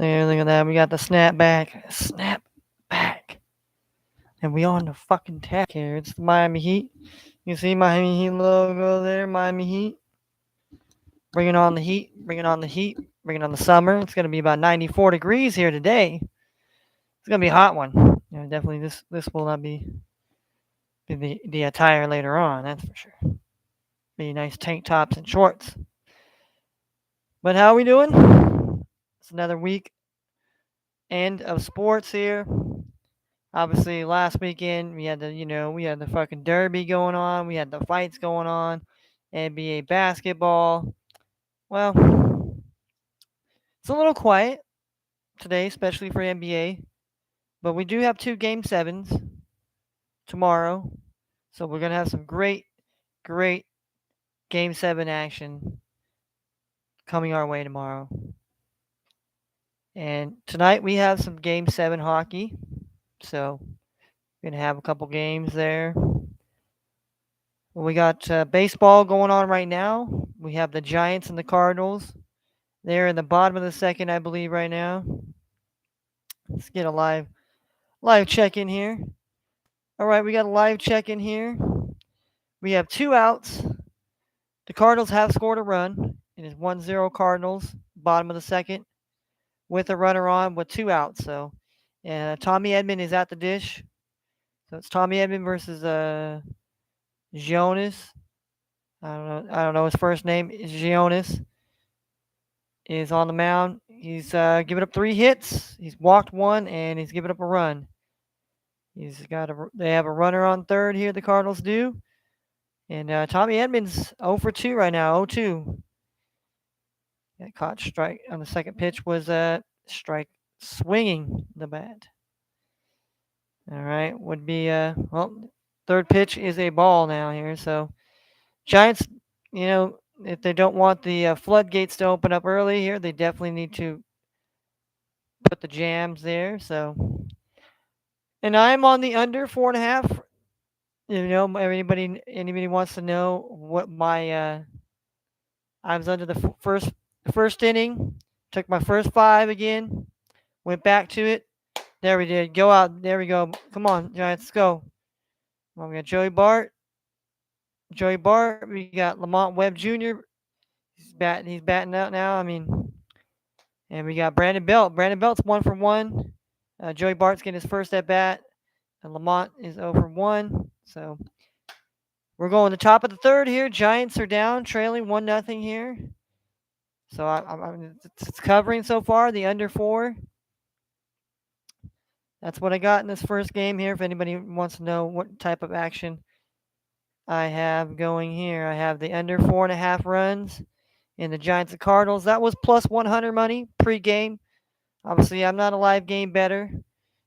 There, look at that. We got the snap back. Snap back. And we on the fucking tack here. It's the Miami Heat. You see Miami Heat logo there, Miami Heat. Bringing on the heat, bringing on the heat, bringing on the summer. It's going to be about 94 degrees here today. It's going to be a hot one. Definitely this will not be the attire later on, that's for sure. Be nice tank tops and shorts. But how are we doing? It's another week end of sports here. Obviously, last weekend we had the fucking derby going on. We had the fights going on. NBA basketball. Well, it's a little quiet today, especially for NBA. But we do have two game sevens tomorrow. So we're gonna have some great game seven action coming our way tomorrow. And tonight we have some game seven hockey. So we're gonna have a couple games there. We got baseball going on right now. We have the Giants and the Cardinals. They're in the bottom of the second, I believe, right now. Let's get a live check in here. All right, we got a live check in here. We have two outs. The Cardinals have scored a run. It is 1-0 Cardinals, bottom of the second, with a runner on with two outs. So, and Tommy Edman is at the dish. So it's Tommy Edman versus Jonas. I don't know his first name. Jonas is on the mound. He's given up 3 hits. He's walked one, and he's given up a run. They have a runner on third here. The Cardinals do, and Tommy Edmonds 0 for 2 right now. 0-2. Got caught strike on the second pitch was a strike swinging the bat. All right, would be third pitch is a ball now here. So Giants, if they don't want the floodgates to open up early here, they definitely need to put the jams there. So, and I'm on the under 4.5. Anybody wants to know what my I was under the first inning. Took my first 5 again. Went back to it. There we did. Go out. There we go. Come on, Giants, let's go. Well, we got Joey Bart. We got Lamont Webb Jr. He's batting out now. And we got Brandon Belt. Brandon Belt's 1 for 1. Joey Bart's getting his first at bat. And Lamont is 0 for 1. So we're going to the top of the third here. Giants are down, trailing 1-0 here. So it's covering so far, the under 4. That's what I got in this first game here. If anybody wants to know what type of action I have going here, I have the under 4.5 runs in the Giants and Cardinals. That was plus 100 money pre-game. Obviously, I'm not a live game bettor.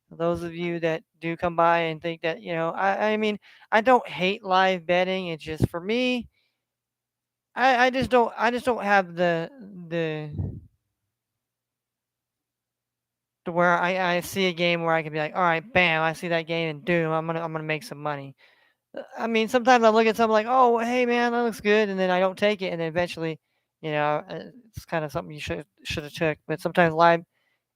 For those of you that do come by and think that, I don't hate live betting. It's just for me, I just don't have the to where I see a game where I can be like, all right, bam, I see that game and doom, I'm gonna make some money. Sometimes I look at something like, oh, hey man, that looks good, and then I don't take it, and then eventually, it's kind of something you should have took. But sometimes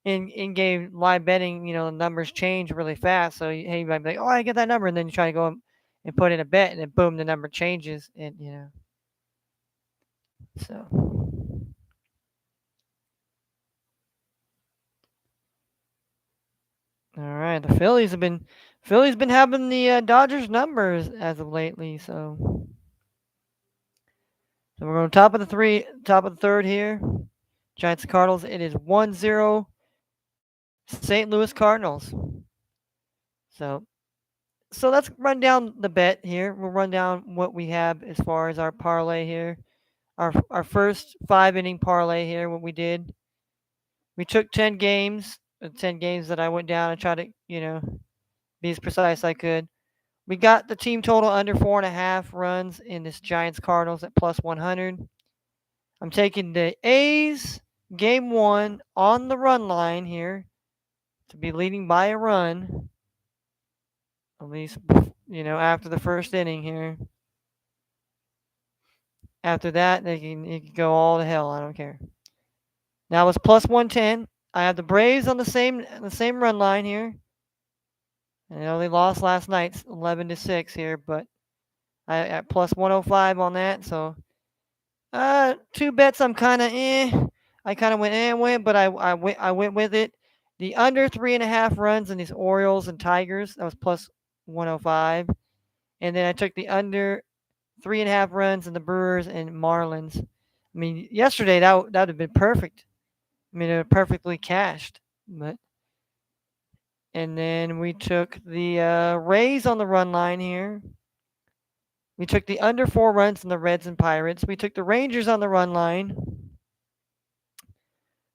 in game live betting, the numbers change really fast. So hey, you might be like, oh, I get that number, and then you try to go and put in a bet, and then boom, the number changes, and so. All right, the Phillies been having the Dodgers numbers as of lately, so we're going top of the third here. Giants and Cardinals. It is 1-0 St. Louis Cardinals. So let's run down the bet here. We'll run down what we have as far as our parlay here. Our first 5-inning parlay here. What we did, we took 10 games, the 10 games that I went down and tried to be as precise as I could. We got the team total under 4.5 runs in this Giants Cardinals at plus 100. I'm taking the A's game 1 on the run line here to be leading by a run, at least after the first inning here. After that, it can go all to hell. I don't care. Now it's plus 110. I have the Braves on the same run line here. I know they lost last night, 11-6 here, but I at plus 105 on that. So two bets I'm kind of I kind of went with, but I went with it. The under 3.5 runs in these Orioles and Tigers, that was plus 105, and then I took the under 3.5 runs in the Brewers and Marlins. I mean, yesterday that would have been perfect. I mean, it perfectly cashed, but and then we took the Rays on the run line here. We took the under 4 runs in the Reds and Pirates. We took the Rangers on the run line.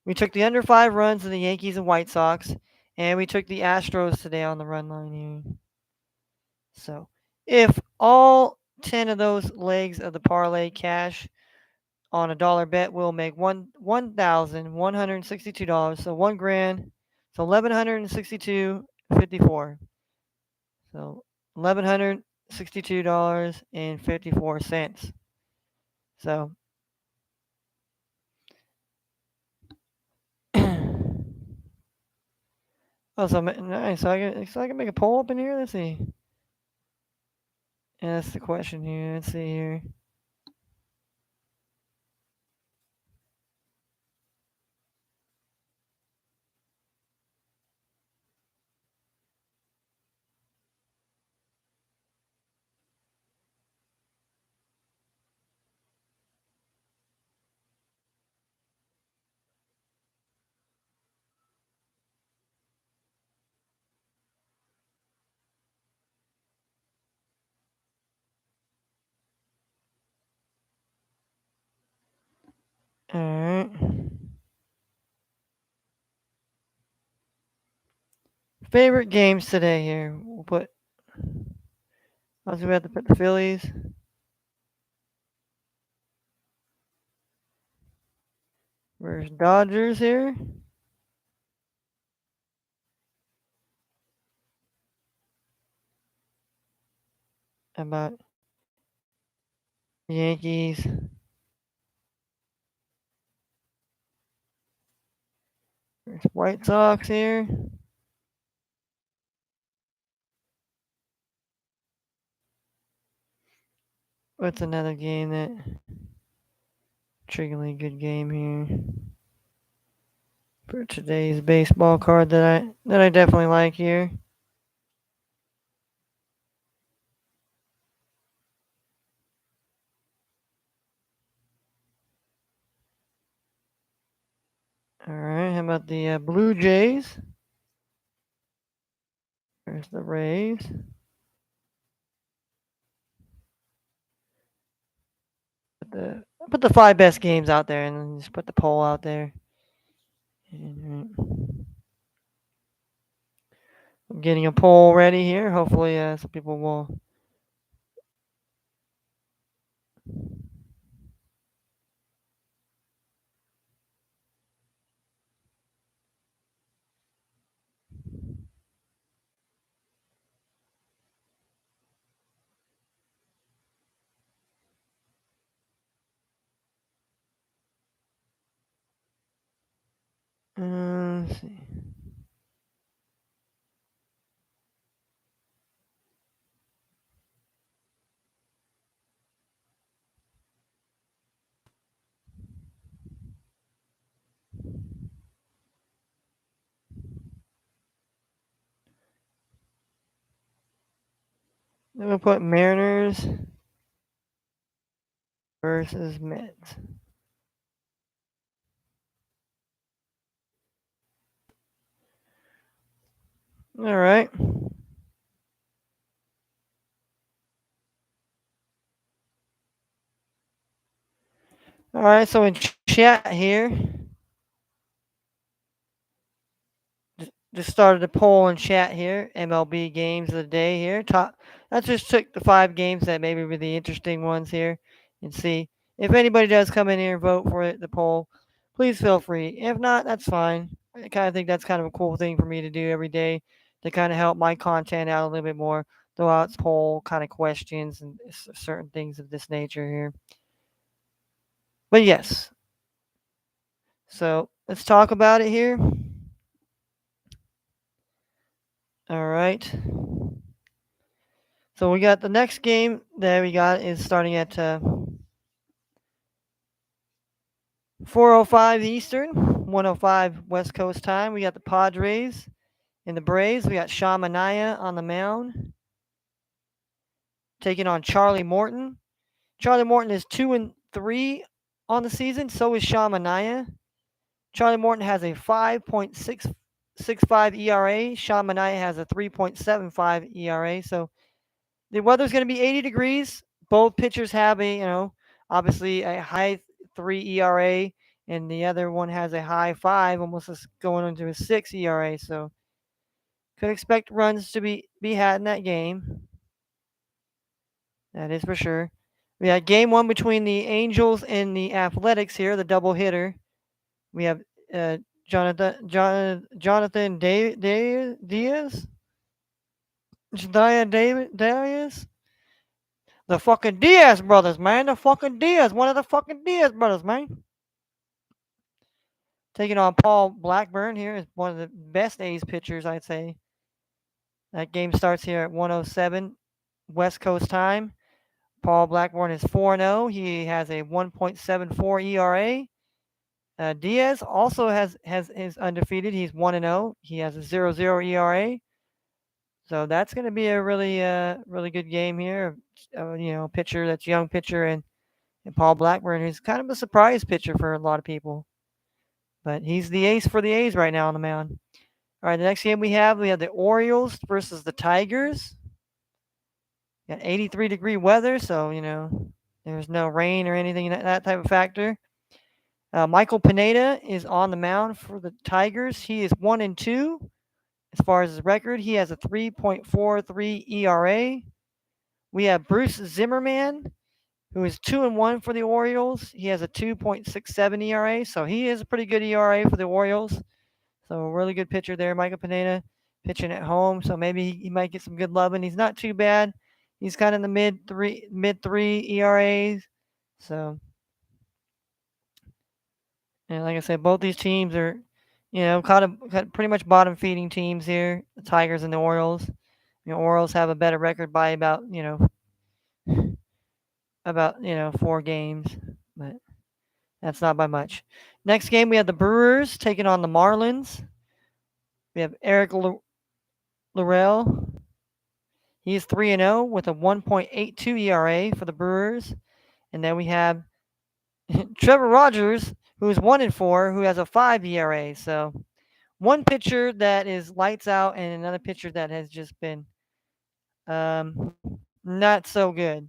We took the under 5 runs in the Yankees and White Sox, and we took the Astros today on the run line here. So, if all 10 of those legs of the parlay cash on a dollar bet, we'll make $1,162. So $1,000. So 1,162.54. So $1,162.54. So oh, so nice. So I can make a poll up in here. Let's see. Yeah, that's the question here. Let's see here. All right. Favorite games today here. We'll put. I was about to put the Phillies versus Dodgers here. How about Yankees versus White Sox here. What's another game that intriguingly good game here for today's baseball card that I definitely like here. All right. How about the Blue Jays versus the Rays? Put the 5 best games out there and then just put the poll out there. And, I'm getting a poll ready here. Hopefully, some people will. Let's see. I'm gonna put Mariners versus Mets. All right. All right. So in chat here, just started a poll in chat here. MLB games of the day here. Top. I just took the 5 games that maybe were the interesting ones here, and see if anybody does come in here and vote for it. The poll. Please feel free. If not, that's fine. I kind of think that's kind of a cool thing for me to do every day to kind of help my content out a little bit more. Throw out poll kind of questions and certain things of this nature here. But yes, so let's talk about it here. All right. So we got the next game that we got is starting at 4:05 Eastern, 1:05 West Coast time. We got the Padres and the Braves. We got Sean Manaea on the mound, taking on Charlie Morton. Charlie Morton is 2-3 on the season. So is Sean Manaea. Charlie Morton has a 5.665 ERA. Sean Manaea has a 3.75 ERA. So the weather's going to be 80 degrees. Both pitchers have obviously a high 3 ERA, and the other one has a high 5, almost going into a 6 ERA. So could expect runs to be had in that game. That is for sure. We had game one between the Angels and the Athletics here, the double hitter. We have uh, Jonathan Diaz, Diaz, the fucking Diaz brothers, man, the fucking Diaz, one of the fucking Diaz brothers, man. Taking on Paul Blackburn here is one of the best A's pitchers, I'd say. That game starts here at 1:07 West Coast time. Paul Blackburn is 4-0. He has a 1.74 ERA. Diaz also has is undefeated. He's 1-0. He has a 0.00 ERA. So that's going to be a really good game here. Pitcher that's young pitcher and Paul Blackburn, who's kind of a surprise pitcher for a lot of people. But he's the ace for the A's right now on the mound. All right, the next game we have the Orioles versus the Tigers. Got 83-degree weather, so there's no rain or anything that type of factor. Michael Pineda is on the mound for the Tigers. He is 1-2 as far as his record. He has a 3.43 ERA. We have Bruce Zimmerman, who is 2-1 for the Orioles. He has a 2.67 ERA, so he is a pretty good ERA for the Orioles. So a really good pitcher there, Michael Pineda, pitching at home. So maybe he might get some good love, and he's not too bad. He's kind of in the mid three ERAs. So, and like I said, both these teams are, kind of pretty much bottom feeding teams here. The Tigers and the Orioles. The Orioles have a better record by about 4 games, but that's not by much. Next game we have the Brewers taking on the Marlins. We have Eric Laurel. He's 3-0 with a 1.82 ERA for the Brewers. And then we have Trevor Rogers, who is 1-4, who has a 5 ERA. So one pitcher that is lights out and another pitcher that has just been not so good.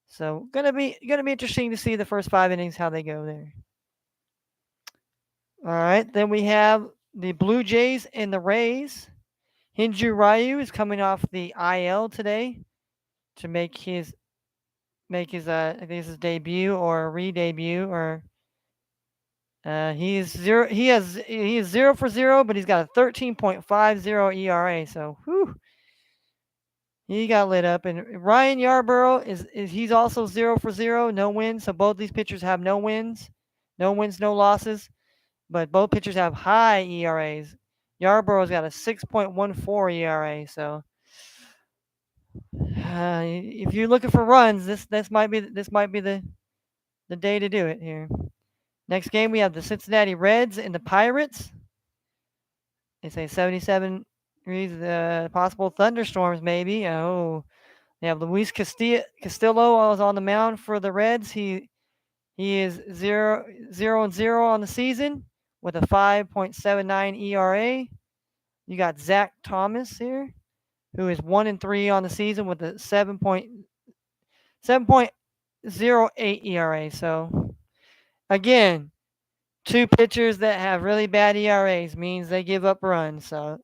So gonna be interesting to see the first 5 innings how they go there. All right, then we have the Blue Jays and the Rays. Hinju Ryu is coming off the IL today to make his I think his debut or re-debut or he is 0 for 0, but he's got a 13.50 ERA. So he got lit up. And Ryan Yarborough is he's also 0 for 0, no wins. So both these pitchers have no wins, no losses. But both pitchers have high ERAs. Yarborough's got a 6.14 ERA. So if you're looking for runs, this might be the day to do it here. Next game we have the Cincinnati Reds and the Pirates. They say 77 degrees, possible thunderstorms maybe. Oh, they have Luis Castillo is on the mound for the Reds. He is 0-0 on the season with a 5.79 ERA. You got Zach Thomas here, who is 1-3 on the season with a 7.08 ERA. So again, 2 pitchers that have really bad ERAs means they give up runs. So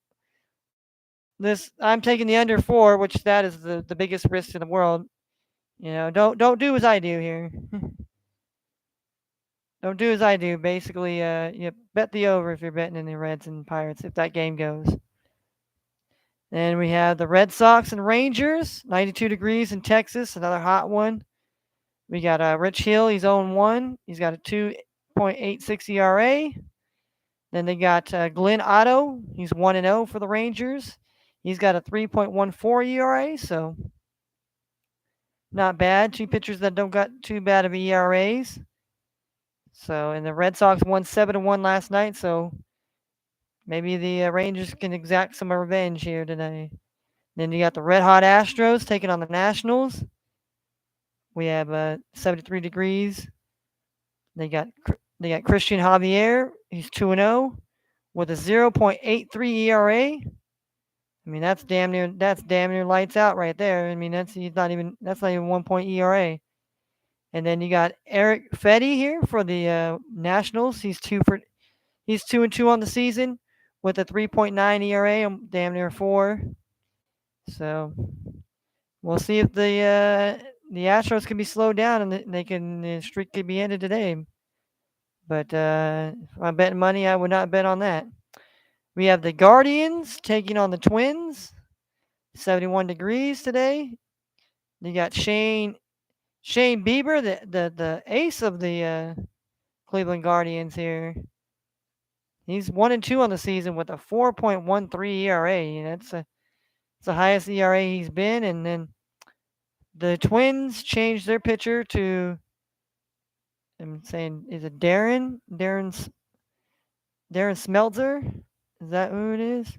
I'm taking the under 4, which that is the biggest risk in the world. Don't do as I do here. Don't do as I do. Basically, you bet the over if you're betting in the Reds and Pirates if that game goes. Then we have the Red Sox and Rangers, 92 degrees in Texas, another hot one. We got Rich Hill, he's 0-1. He's got a 2.86 ERA. Then they got Glenn Otto, he's 1-0 for the Rangers. He's got a 3.14 ERA, so not bad. Two pitchers that don't got too bad of ERAs. So, and the Red Sox won 7-1 last night, so maybe the Rangers can exact some revenge here today. Then you got the Red Hot Astros taking on the Nationals. We have 73 degrees. They got Christian Javier. He's 2-0 with a 0.83 ERA. I mean that's damn near lights out right there. I mean that's not even 1 point ERA. And then you got Eric Fetty here for the Nationals. He's 2-2 on the season with a 3.9 ERA. Damn near 4. So we'll see if the Astros can be slowed down and the streak could be ended today. But if I'm betting money, I would not bet on that. We have the Guardians taking on the Twins. 71 degrees today. You got Shane Bieber, the ace of the Cleveland Guardians here. He's 1-2 on the season with a 4.13 ERA. It's the highest ERA he's been. And then the Twins changed their pitcher to, I'm saying, is it Darren Smeltzer? Is that who it is?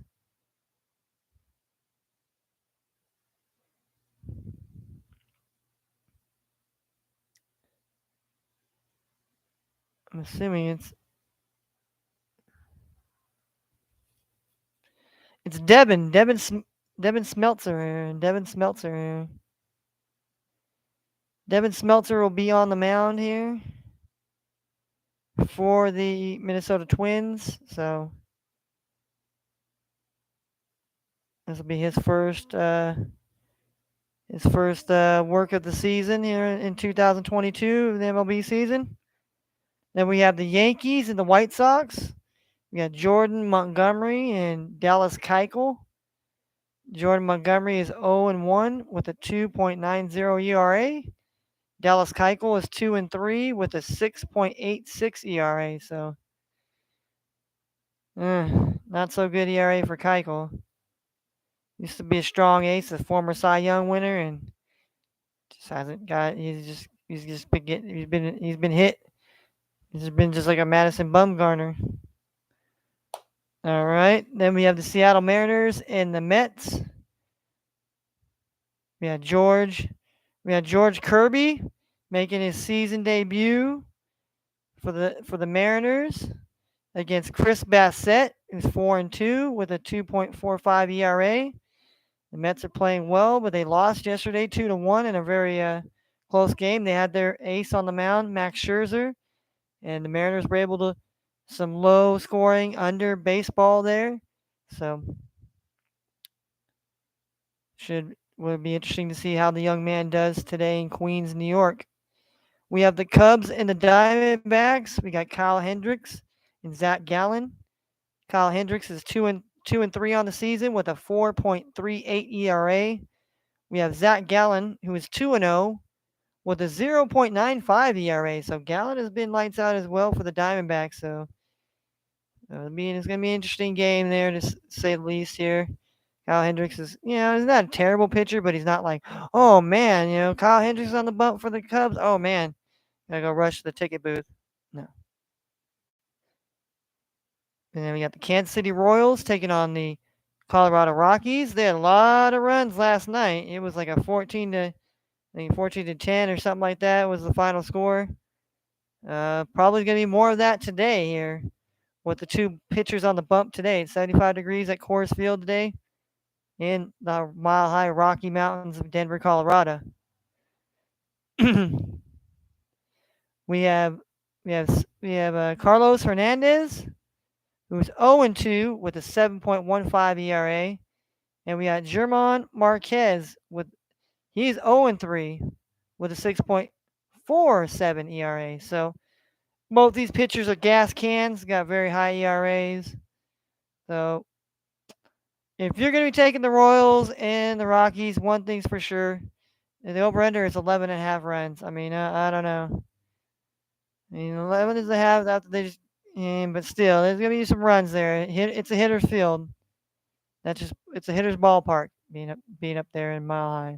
I'm assuming it's Devin Smeltzer. Devin Smeltzer will be on the mound here for the Minnesota Twins. So this will be his first work of the season here in 2022, the MLB season. Then we have the Yankees and the White Sox. We got Jordan Montgomery and Dallas Keuchel. Jordan Montgomery is 0-1 with a 2.90 ERA. Dallas Keuchel is 2-3 with a 6.86 ERA. So, not so good ERA for Keuchel. Used to be a strong ace, a former Cy Young winner, and just hasn't got. He's been hit. He's been just like a Madison Bumgarner. All right. Then we have the Seattle Mariners and the Mets. We had George Kirby making his season debut for the Mariners against Chris Bassett, who's 4-2 with a 2.45 ERA. The Mets are playing well, but they lost yesterday 2-1 in a very close game. They had their ace on the mound, Max Scherzer, and the Mariners were able to some low scoring under baseball there. So would be interesting to see how the young man does today in Queens, New York. We have the Cubs and the Diamondbacks. We got Kyle Hendricks and Zach Gallen. Kyle Hendricks is 2-3 on the season with a 4.38 ERA. We have Zach Gallen, who is 2-0 with a 0.95 ERA. So Gallen has been lights out as well for the Diamondbacks. So it's going to be an interesting game there, to say the least here. Kyle Hendricks is, he's not a terrible pitcher, but he's not like, oh man, Kyle Hendricks on the bump for the Cubs. Oh man, gotta go rush to the ticket booth. No. And then we got the Kansas City Royals taking on the Colorado Rockies. They had a lot of runs last night. It was like a 14-10 or something like that was the final score. Probably gonna be more of that today here with the two pitchers on the bump today. It's 75 degrees at Coors Field today in the mile-high Rocky Mountains of Denver, Colorado. we have Carlos Hernandez, who's 0-2 with a 7.15 ERA, and we got German Marquez he's 0-3 with a 6.47 ERA. So both these pitchers are gas cans, got very high ERAs. So if you're going to be taking the Royals and the Rockies, one thing's for sure. The over-under is 11.5 runs. I mean, I don't know. I mean, 11 is the half after they just, but still, there's going to be some runs there. It's a hitter's field. That's just it's a hitter's ballpark being up there in Mile High.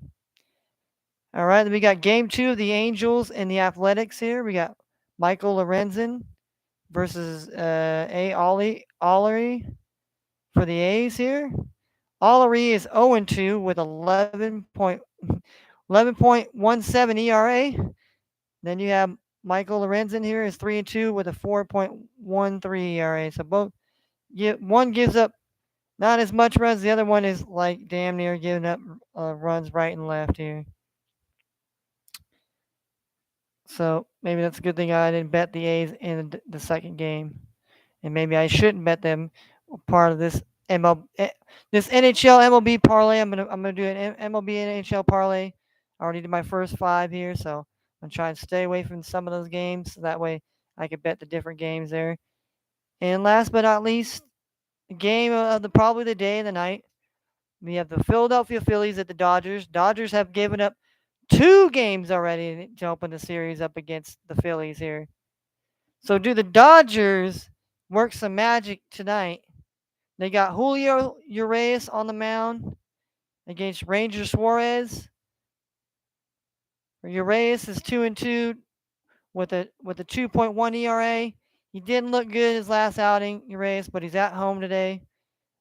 All right, then we got game two of the Angels and the Athletics here. We got Michael Lorenzen versus A. Ollery for the A's here. Ollery is 0-2 with 11.17 ERA. Then you have Michael Lorenzen here is 3-2 with a 4.13 ERA. So one gives up not as much runs. The other one is like damn near giving up runs right and left here. So maybe that's a good thing I didn't bet the A's in the second game, and maybe I shouldn't bet them part of this this NHL MLB parlay. I'm gonna do an MLB NHL parlay. I already did my first five here, so I'm trying to stay away from some of those games. So that way I could bet the different games there. And last but not least, the game of the probably the day and the night. We have the Philadelphia Phillies at the Dodgers. Dodgers have given up two games already to open the series up against the Phillies here. So do the Dodgers work some magic tonight? They got Julio Urias on the mound against Ranger Suarez. Urias is 2-2 with a 2.1 ERA. He didn't look good his last outing, Urias, but he's at home today.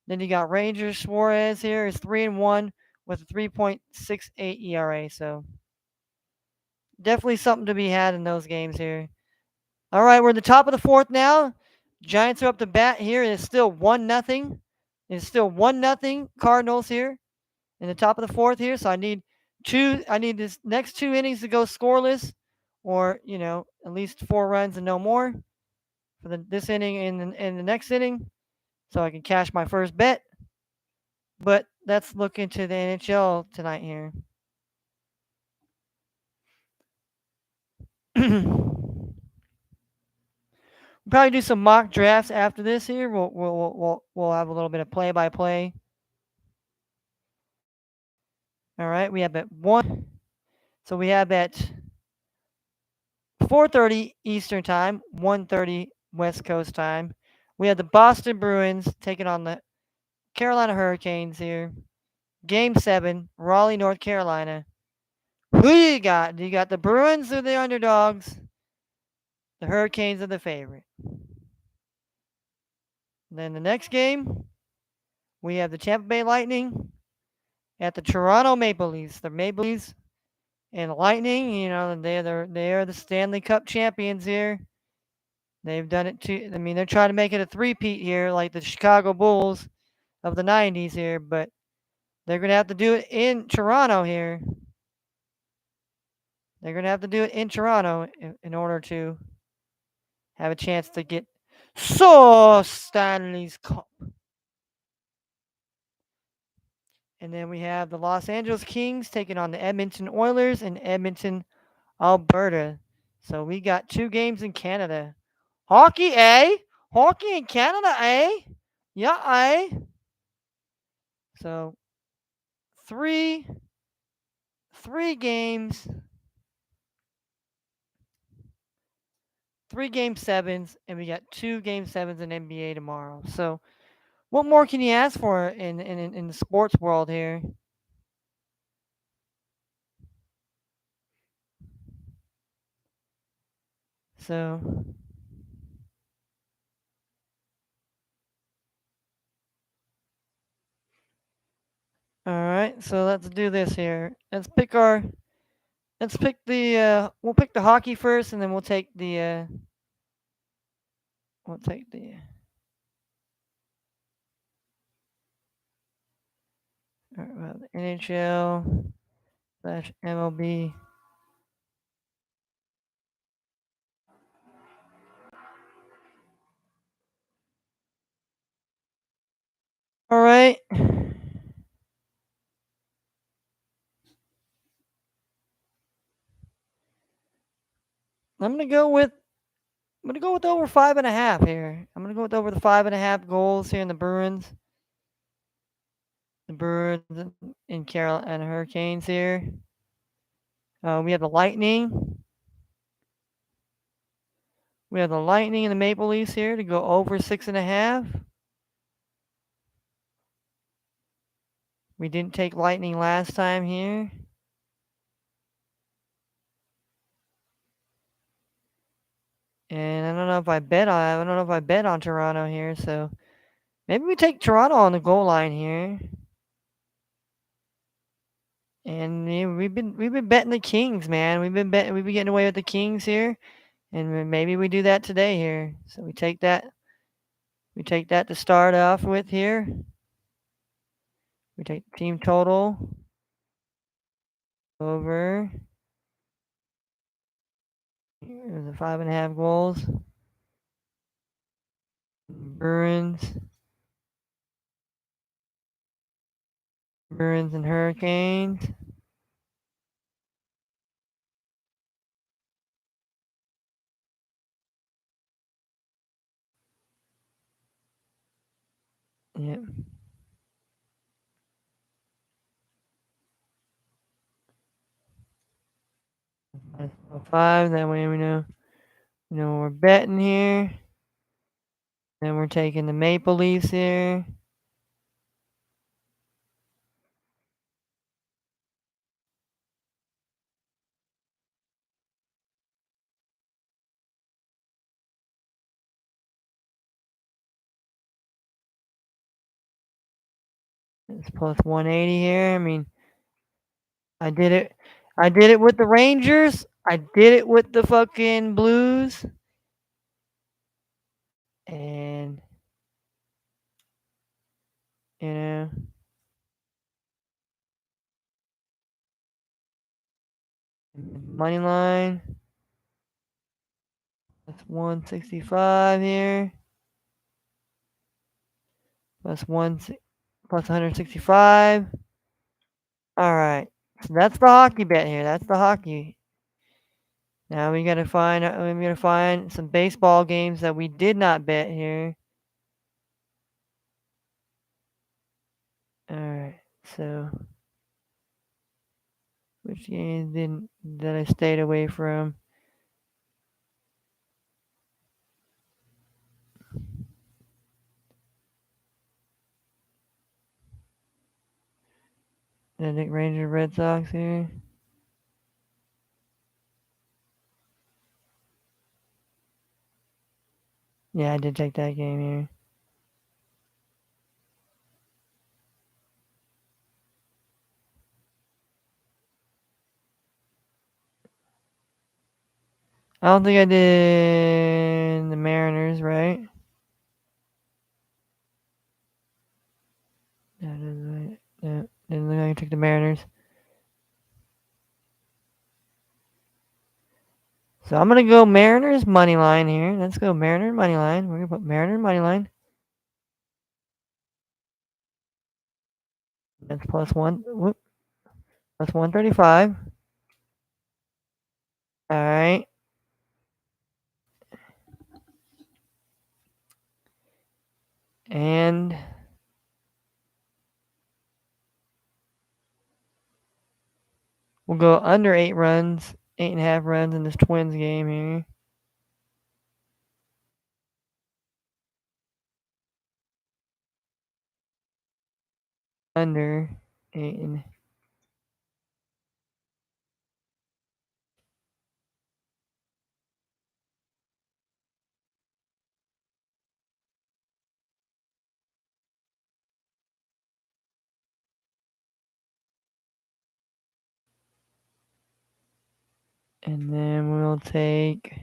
Then you got Ranger Suarez here is 3-1 with a 3.68 ERA. So definitely something to be had in those games here. All right, we're at the top of the fourth now. Giants are up to bat here. It's still 1-0. It's still 1-0 Cardinals here in the top of the fourth here. So I need this next two innings to go scoreless, or at least 4 runs and no more for this inning and the next inning, so I can cash my first bet. But let's look into the NHL tonight here. We'll probably do some mock drafts after this here. We'll have a little bit of play by play. All right, we have at 1. So we have at 4:30 Eastern time, 1:30 West Coast time. We have the Boston Bruins taking on the Carolina Hurricanes here. Game 7, Raleigh, North Carolina. Who do you got? Do you got the Bruins or the underdogs? The Hurricanes are the favorite. Then the next game, we have the Tampa Bay Lightning at the Toronto Maple Leafs. The Maple Leafs and Lightning, they are the Stanley Cup champions here. They've done it too. I mean, they're trying to make it a three-peat here, like the Chicago Bulls of the 90s here, but they're going to have to do it in Toronto here. They're going to have to do it in Toronto in order to have a chance to get Stanley's Cup. And then we have the Los Angeles Kings taking on the Edmonton Oilers in Edmonton, Alberta. So we got 2 games in Canada. Hockey, eh? Hockey in Canada, eh? Yeah, eh? So three games, 3 game 7s, and we got 2 game 7s in NBA tomorrow. So what more can you ask for in the sports world here? So all right, so let's do this here. Let's pick the we'll pick the hockey first, and then we'll take the the NHL / MLB. All right. I'm gonna go with over 5.5 here. I'm gonna go with over the 5.5 goals here in the Bruins. The Bruins and Carolina Hurricanes here. We have the Lightning. We have the Lightning and the Maple Leafs here to go over 6.5. We didn't take Lightning last time here. And I don't know if I bet on Toronto here, so maybe we take Toronto on the goal line here. And yeah, we've been betting the Kings, man. We've been getting away with the Kings here, and maybe we do that today here. So we take that. We take that to start off with here. We take team total over. Here's the 5.5 goals. Bruins and Hurricanes. Yep. Five. That way we know what we're betting here. Then we're taking the Maple Leafs here. It's plus 180 here. I mean, I did it. I did it with the Rangers. I did it with the fucking Blues. And you know, money line. That's 165 here. Plus 165. All right. So that's the hockey bet here. That's the hockey. Now we gotta find some baseball games that we did not bet here. All right. So which games didn't that I stayed away from? I think Rangers Red Sox here. Yeah, I did take that game here. I don't think I did the Mariners, right? No, didn't look like I took the Mariners. So I'm gonna go Mariners money line here. Let's go Mariners money line. We're gonna put Mariners money line. That's plus one. Whoop, plus 135. All right, and we'll go under 8 runs, 8.5 runs in this Twins game here. Under 8. And then we'll take.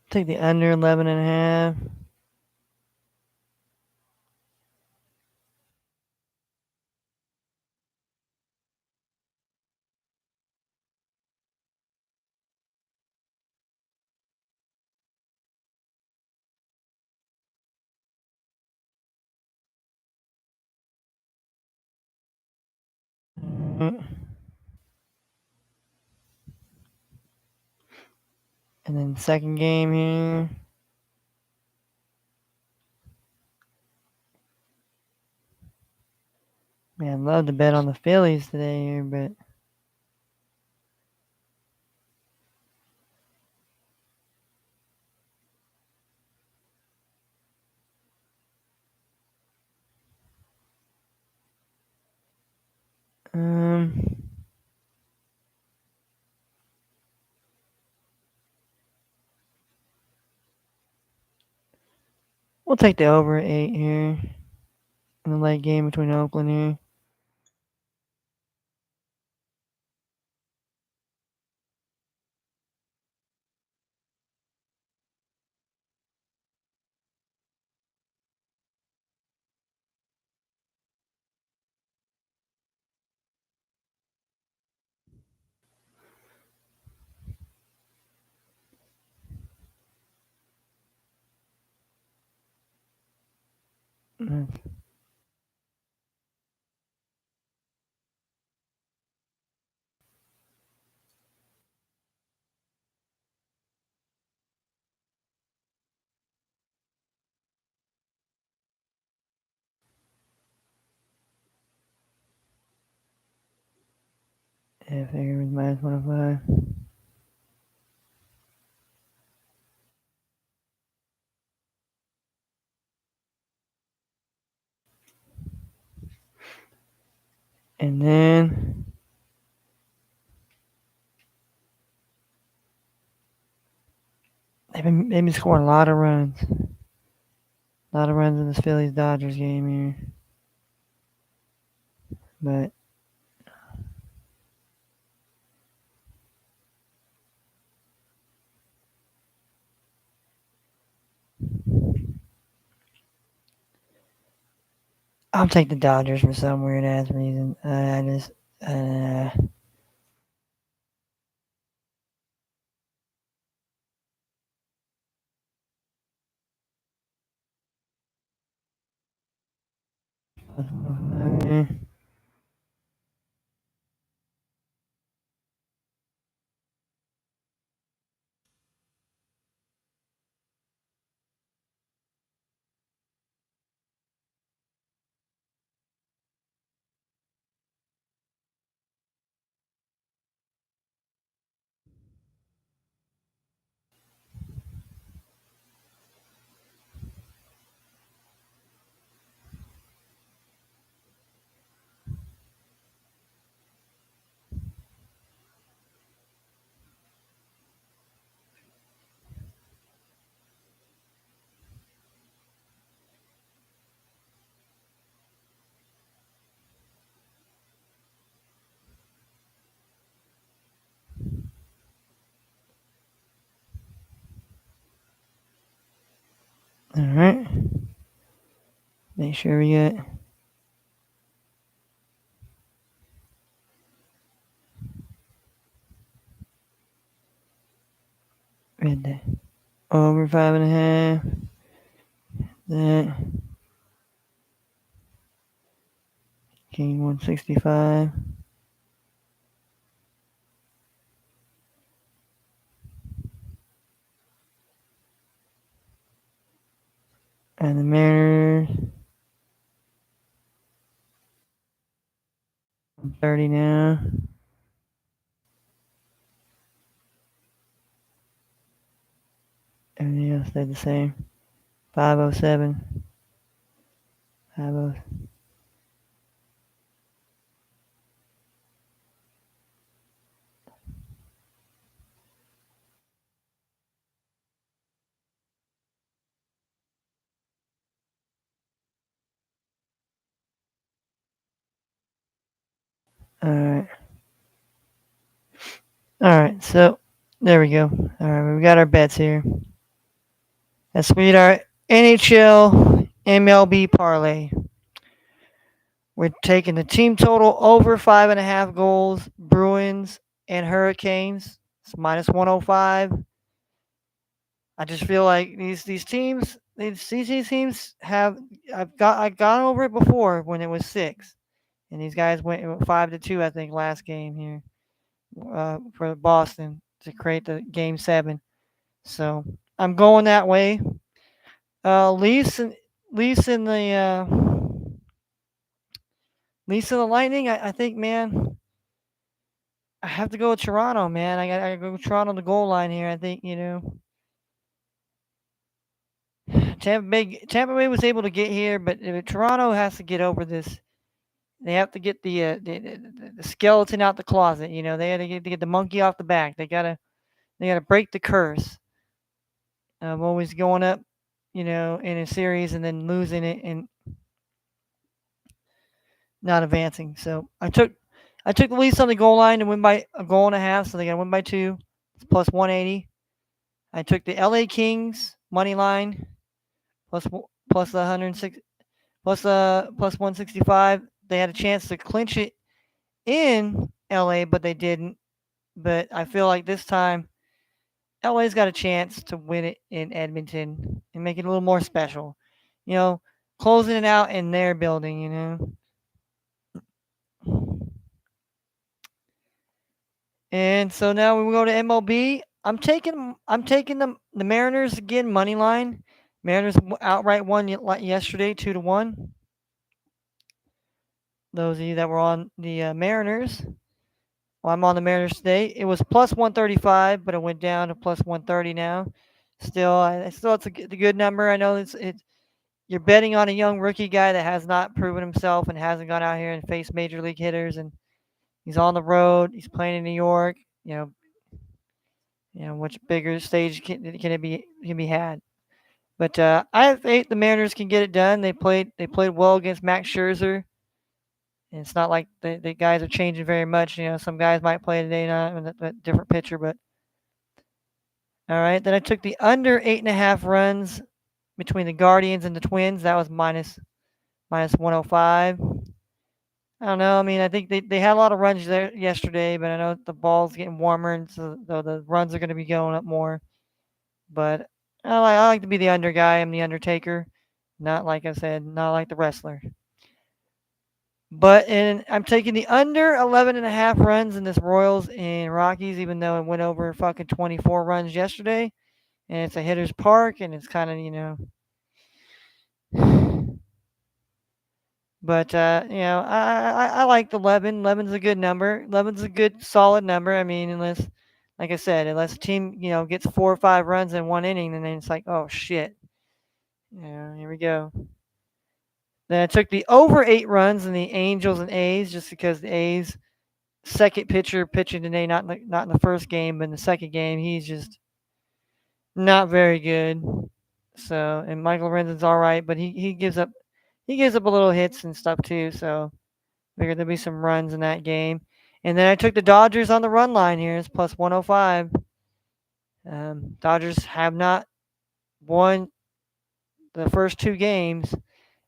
Take the under 11.5. And then second game here. Man, I'd love to bet on the Phillies today here, but um, we'll take the over 8 here in the late game between Oakland here. Yeah, I figure with minus 105. And then they've been scoring a lot of runs. A lot of runs in this Phillies Dodgers game here. But I'll take the Dodgers for some weird ass reason. I just uh, all right. Make sure we get red day over 5.5. That King 165. And the Mariners 30 now. Everything else stayed the same. 507. 50. All right. All right. So there we go. All right. We got our bets here. Let's read our NHL MLB parlay. We're taking the team total over 5.5 goals. Bruins and Hurricanes. It's minus 105. I just feel like these teams, these teams have I've gone over it before when it was 6. and these guys went 5-2, I think, last game here for Boston to create the game 7. So I'm going that way. Leafs and Leafs in the Leafs in the Lightning. I think, man, I have to go with Toronto, man. I gotta go with Toronto on the goal line here. I think Tampa Bay was able to get here, but Toronto has to get over this. They have to get the skeleton out the closet. They had to get the monkey off the back. They gotta break the curse of always going up, in a series and then losing it and not advancing. So I took the Leafs on the goal line to win by a goal and a half, so they got to win by 2. It's plus 180. I took the LA Kings money line plus the 106 plus 165. They had a chance to clinch it in LA, but they didn't. But I feel like this time LA's got a chance to win it in Edmonton and make it a little more special. You know, closing it out in their building. And so now we go to MLB. I'm taking the Mariners again money line. Mariners outright won yesterday 2-1. Those of you that were on the Mariners, well, I'm on the Mariners today. It was plus 135, but it went down to plus 130 now. Still it's a good number. I know it's you're betting on a young rookie guy that has not proven himself and hasn't gone out here and faced major league hitters, and he's on the road. He's playing in New York. Which bigger stage can be had? But I have faith the Mariners can get it done. They played well against Max Scherzer, and it's not like the guys are changing very much. Some guys might play today, not a different pitcher. But all right, then I took the under 8.5 runs between the Guardians and the Twins. That was minus 105. I don't know. I mean, I think they had a lot of runs there yesterday, but I know the ball's getting warmer, and so the runs are going to be going up more. But I like to be the under guy. I'm the Undertaker, not like I said, not like the wrestler. I'm taking the under 11.5 runs in this Royals and Rockies, even though it went over fucking 24 runs yesterday, and it's a hitter's park, and it's kind of But I like the 11. 11's a good number. 11's a good solid number. I mean, like I said, unless a team gets 4 or 5 runs in one inning, and then it's like, oh shit, here we go. Then I took the over 8 runs in the Angels and A's just because the A's second pitcher pitching today, not in the first game, but in the second game, he's just not very good. So, and Michael Renton's all right, but he gives up a little hits and stuff too. So figured there'll be some runs in that game. And then I took the Dodgers on the run line here. It's plus 105. Dodgers have not won the first 2 games.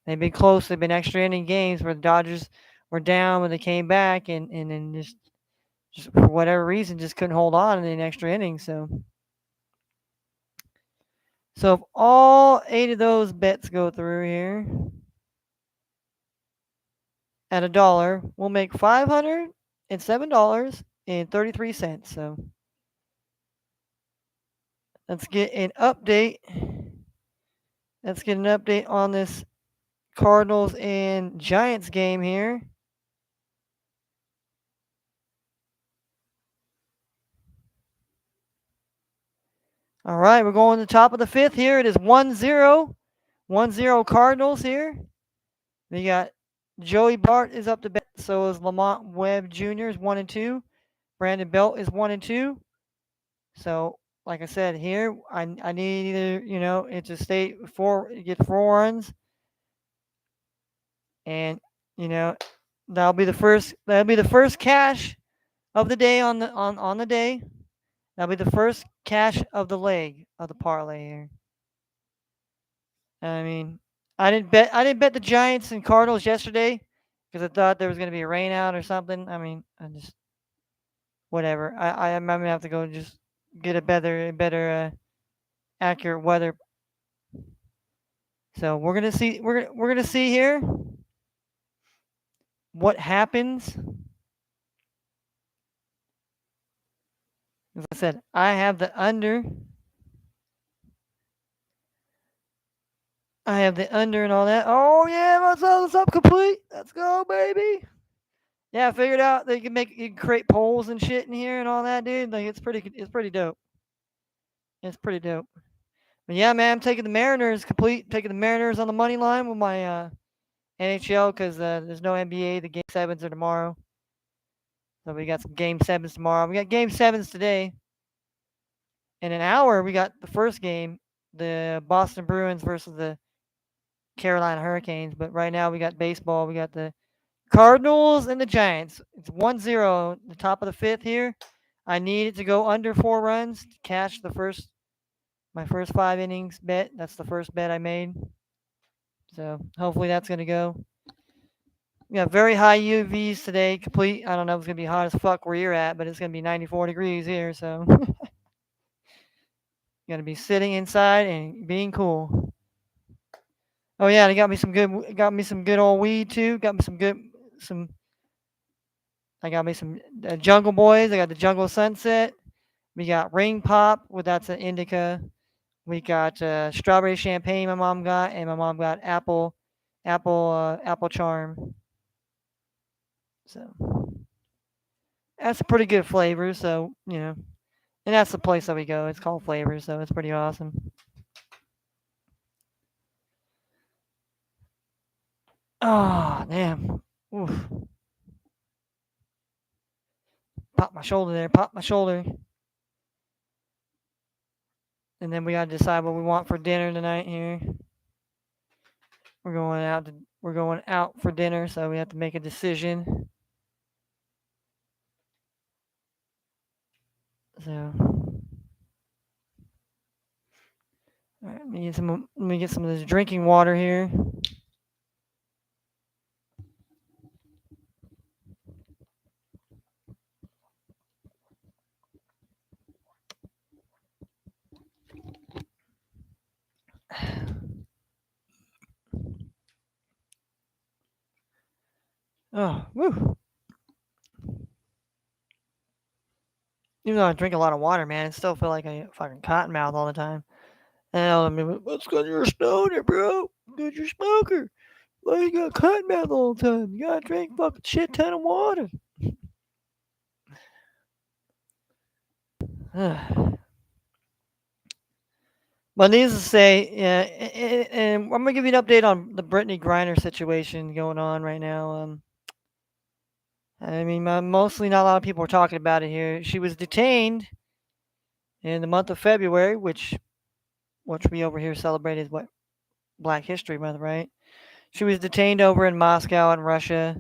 They've been close. They've been extra inning games where the Dodgers were down when they came back and then just for whatever reason just couldn't hold on in an extra inning. So if all 8 of those bets go through here at $1, we'll make $507.33. So let's get an update. Let's get an update on this Cardinals and Giants game here. All right, we're going to the top of the 5th here. It is 1-0. 1-0 Cardinals here. We got Joey Bart is up to bat. So is Lamont Webb Jr. is 1-2. Brandon Belt is 1-2. So, like I said, here I need either it's a state get 4 runs, and that'll be the first cash of the day on the day. That'll be the first cash of the leg of the parlay here. I mean, I didn't bet the Giants and Cardinals yesterday because I thought there was going to be a rain out or something. I mean, I just whatever. I'm gonna have to go just get a better accurate weather. So we're gonna see here what happens, as I said, I have the under. I have the under and all that. Oh yeah, what's up, complete? Let's go, baby. Yeah, I figured out they you can create polls and shit in here and all that, dude. Like it's pretty dope. It's pretty dope. But yeah, man, I'm taking the Mariners complete. Taking the Mariners on the money line with my NHL because there's no NBA. The game sevens are tomorrow, so we got some game sevens tomorrow. We got game sevens today. In an hour, we got the first game, the Boston Bruins versus the Carolina Hurricanes. But right now, we got baseball. We got the Cardinals and the Giants. It's 1-0, the top of the fifth here. I need it to go under 4 runs to cash my first 5 innings bet. That's the first bet I made. So hopefully that's gonna go. We got very high UVs today. Complete. I don't know if it's gonna be hot as fuck where you're at, but it's gonna be 94 degrees here. So gonna be sitting inside and being cool. Oh yeah, they got me some good old weed too. Got me some. I got me some Jungle Boys. I got the Jungle Sunset. We got Ring Pop, that's an indica. We got strawberry champagne. My mom got, and my mom got apple charm. So that's a pretty good flavor. So and that's the place that we go. It's called Flavors, so it's pretty awesome. Oh damn! Oof. Pop my shoulder there. Pop my shoulder. And then we gotta decide what we want for dinner tonight. Here, we're going out for dinner, so we have to make a decision. So, all right, let me get some of this drinking water here. Oh, woo! Even though I drink a lot of water, man, I still feel like I fucking cotton mouth all the time. And I mean, what's because you're a stoner, bro? Because you're a smoker. Why you got cotton mouth all the time? You gotta drink fucking shit ton of water. But needless to say, yeah, and I'm gonna give you an update on the Brittany Griner situation going on right now. I mean, mostly not a lot of people are talking about it here. She was detained in the month of February, which we over here celebrated what Black History Month, right? She was detained over in Moscow in Russia.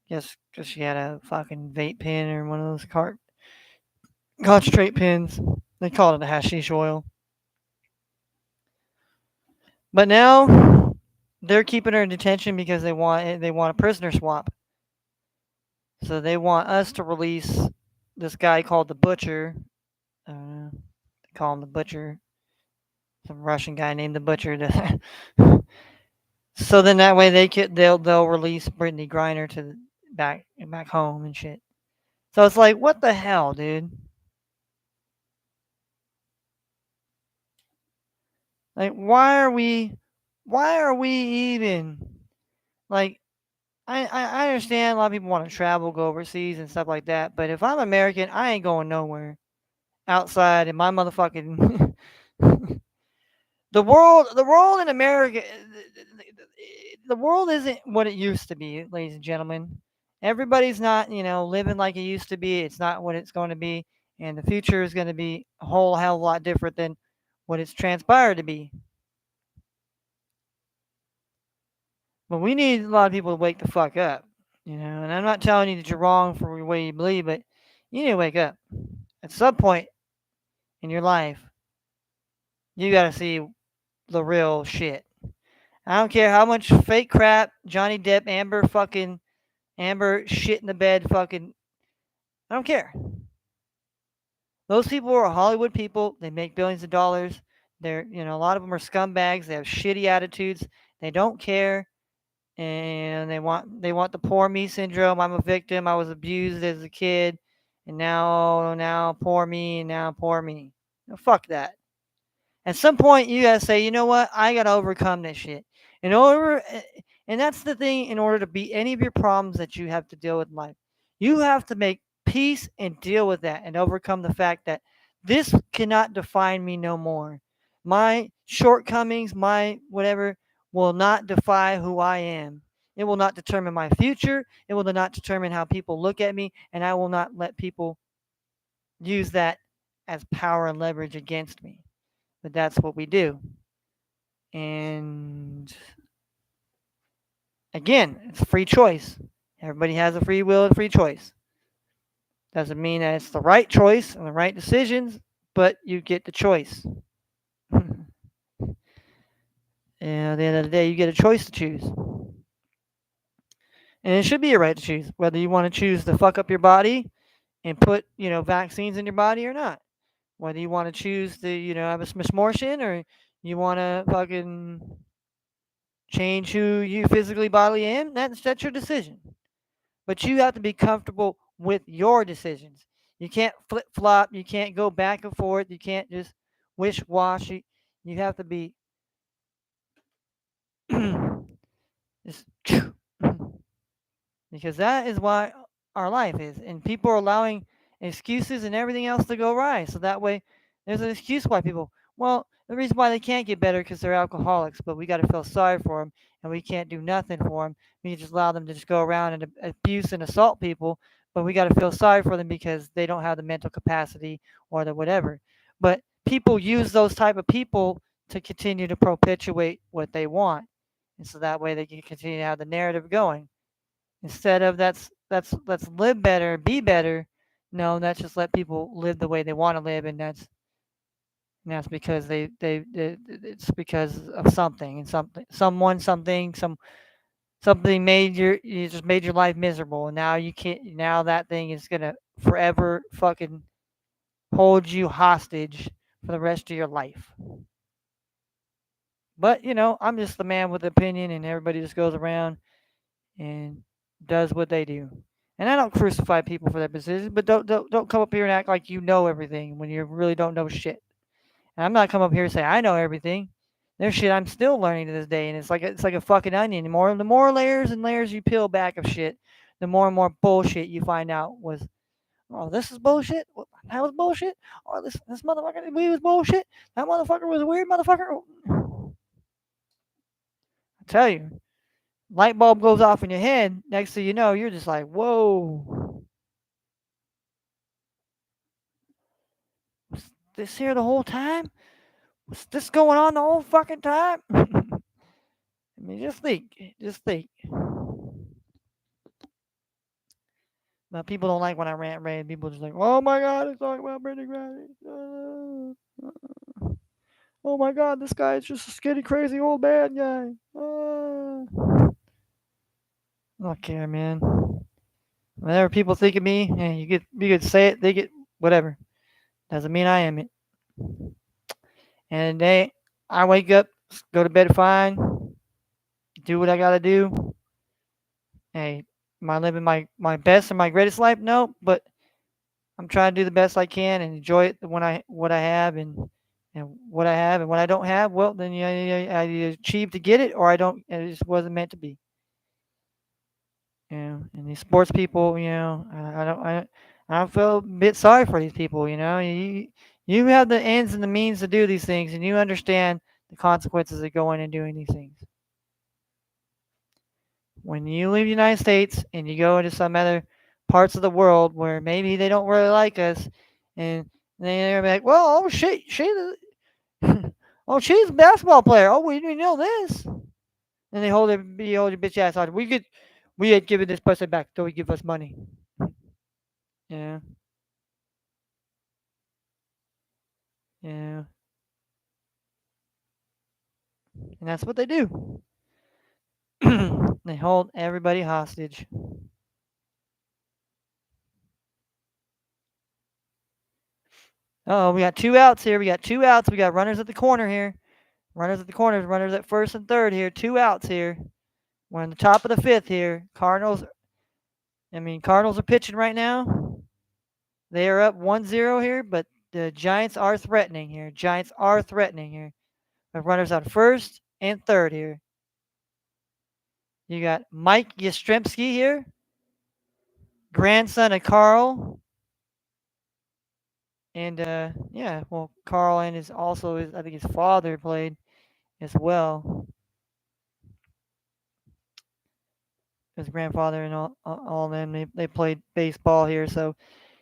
Yes, because she had a fucking vape pen or one of those concentrate pens. They call it a hashish oil. But now they're keeping her in detention because they want a prisoner swap. So they want us to release this guy called the Butcher. They call him the Butcher. Some Russian guy named the Butcher. So then that way they'll release Brittany Griner to back home and shit. So it's like, what the hell, dude? Like, why are we even like? I understand a lot of people want to travel, go overseas and stuff like that, but if I'm American, I ain't going nowhere outside in my motherfucking the world in America. The world isn't what it used to be, ladies and gentlemen. Everybody's not, living like it used to be. It's not what it's going to be, and the future is going to be a whole hell of a lot different than what it's transpired to be. But we need a lot of people to wake the fuck up, And I'm not telling you that you're wrong for the way you believe, but you need to wake up. At some point in your life, you got to see the real shit. I don't care how much fake crap Johnny Depp, Amber shit in the bed, fucking. I don't care. Those people are Hollywood people. They make billions of dollars. A lot of them are scumbags. They have shitty attitudes. They don't care. and they want the poor me syndrome. I'm a victim. I was abused as a kid, and now poor me, and now poor me. No, fuck that. At some point, you gotta say, you know what? I gotta overcome this shit. In order, and that's the thing. In order to beat any of your problems that you have to deal with in life, you have to make peace and deal with that, and overcome the fact that this cannot define me no more. My shortcomings, my whatever, will not define who I am. It will not determine my future. It will not determine how people look at me, and I will not let people use that as power and leverage against me. But that's what we do. And again, it's free choice. Everybody has a free will and free choice. Doesn't mean that it's the right choice and the right decisions, but you get the choice. And at the end of the day, you get a choice to choose. And it should be your right to choose whether you want to choose to fuck up your body and put, vaccines in your body or not. Whether you want to choose to, have a smortion or you want to fucking change who you physically bodily am, that's your decision. But you have to be comfortable with your decisions. You can't flip flop. You can't go back and forth. You can't just wish washy. You have to be just because that is why our life is. And people are allowing excuses and everything else to go right. So that way, there's an excuse why people, well, the reason why they can't get better because they're alcoholics, but we got to feel sorry for them and we can't do nothing for them. We just allow them to just go around and abuse and assault people, but we got to feel sorry for them because they don't have the mental capacity or the whatever. But people use those type of people to continue to perpetuate what they want. And so that way they can continue to have the narrative going. Instead of let's live better, be better. No, that's just let people live the way they want to live, and that's because they it's because of something and someone something made you just made your life miserable, and now you can't. Now that thing is gonna forever fucking hold you hostage for the rest of your life. But I'm just the man with the opinion, and everybody just goes around and does what they do. And I don't crucify people for their positions, but don't come up here and act like you know everything when you really don't know shit. And I'm not come up here and say I know everything. There's shit I'm still learning to this day, and it's like a fucking onion. The more layers and layers you peel back of shit, the more and more bullshit you find out was. Oh, this is bullshit. That was bullshit. Oh, this motherfucker we was bullshit. That motherfucker was a weird motherfucker. I tell you, light bulb goes off in your head. Next thing you know, you're just like, whoa. Was this here the whole time? Was this going on the whole fucking time? I mean, just think. Just think. But people don't like when I rant rave. People just like, oh my god, it's talking about Brittany Grant. Oh my god, this guy is just a skinny, crazy old bad guy. I don't care, man. Whenever people think of me, you could say it, they get whatever. Doesn't mean I am it. And today, I wake up, go to bed fine, do what I gotta do. Hey, am I living my best and my greatest life? No, but I'm trying to do the best I can and enjoy it when what I have and what I have and what I don't have. Well, then I achieve to get it, or I don't. It just wasn't meant to be. And these sports people, I don't feel a bit sorry for these people. You have the ends and the means to do these things, and you understand the consequences of going and doing these things. When you leave the United States and you go into some other parts of the world where maybe they don't really like us, and they're like, "Well, oh shit, oh she's a basketball player. Oh, we didn't know this." And you hold your bitch ass on. We had given this person back till he give us money. Yeah, yeah, and that's what they do. They hold everybody hostage. Oh, we got two outs here. We got two outs. We got runners at the corner here. Runners at the corners. Runners at first and third here. Two outs here. We're on the top of the fifth here. Cardinals are pitching right now. They are up 1-0 here, but the Giants are threatening here. Giants are threatening here. The runners on first and third here. You got Mike Yastrzemski here, grandson of Carl. And Carl and I think his father played as well. His grandfather and all of them, they played baseball here. So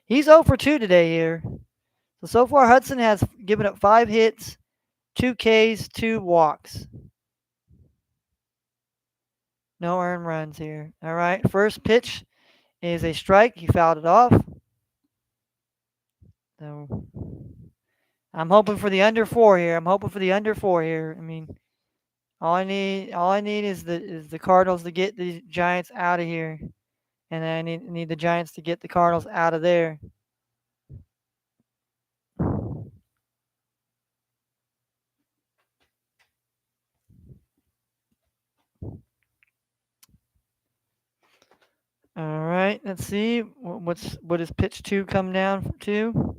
he's 0 for 2 today here. So far, Hudson has given up 5 hits, 2 Ks, 2 walks. No earned runs here. All right, first pitch is a strike. He fouled it off. So I'm hoping for the under 4 here. I mean, all I need is the Cardinals to get the Giants out of here, and then I need the Giants to get the Cardinals out of there. All right, let's see what is pitch 2 come down to.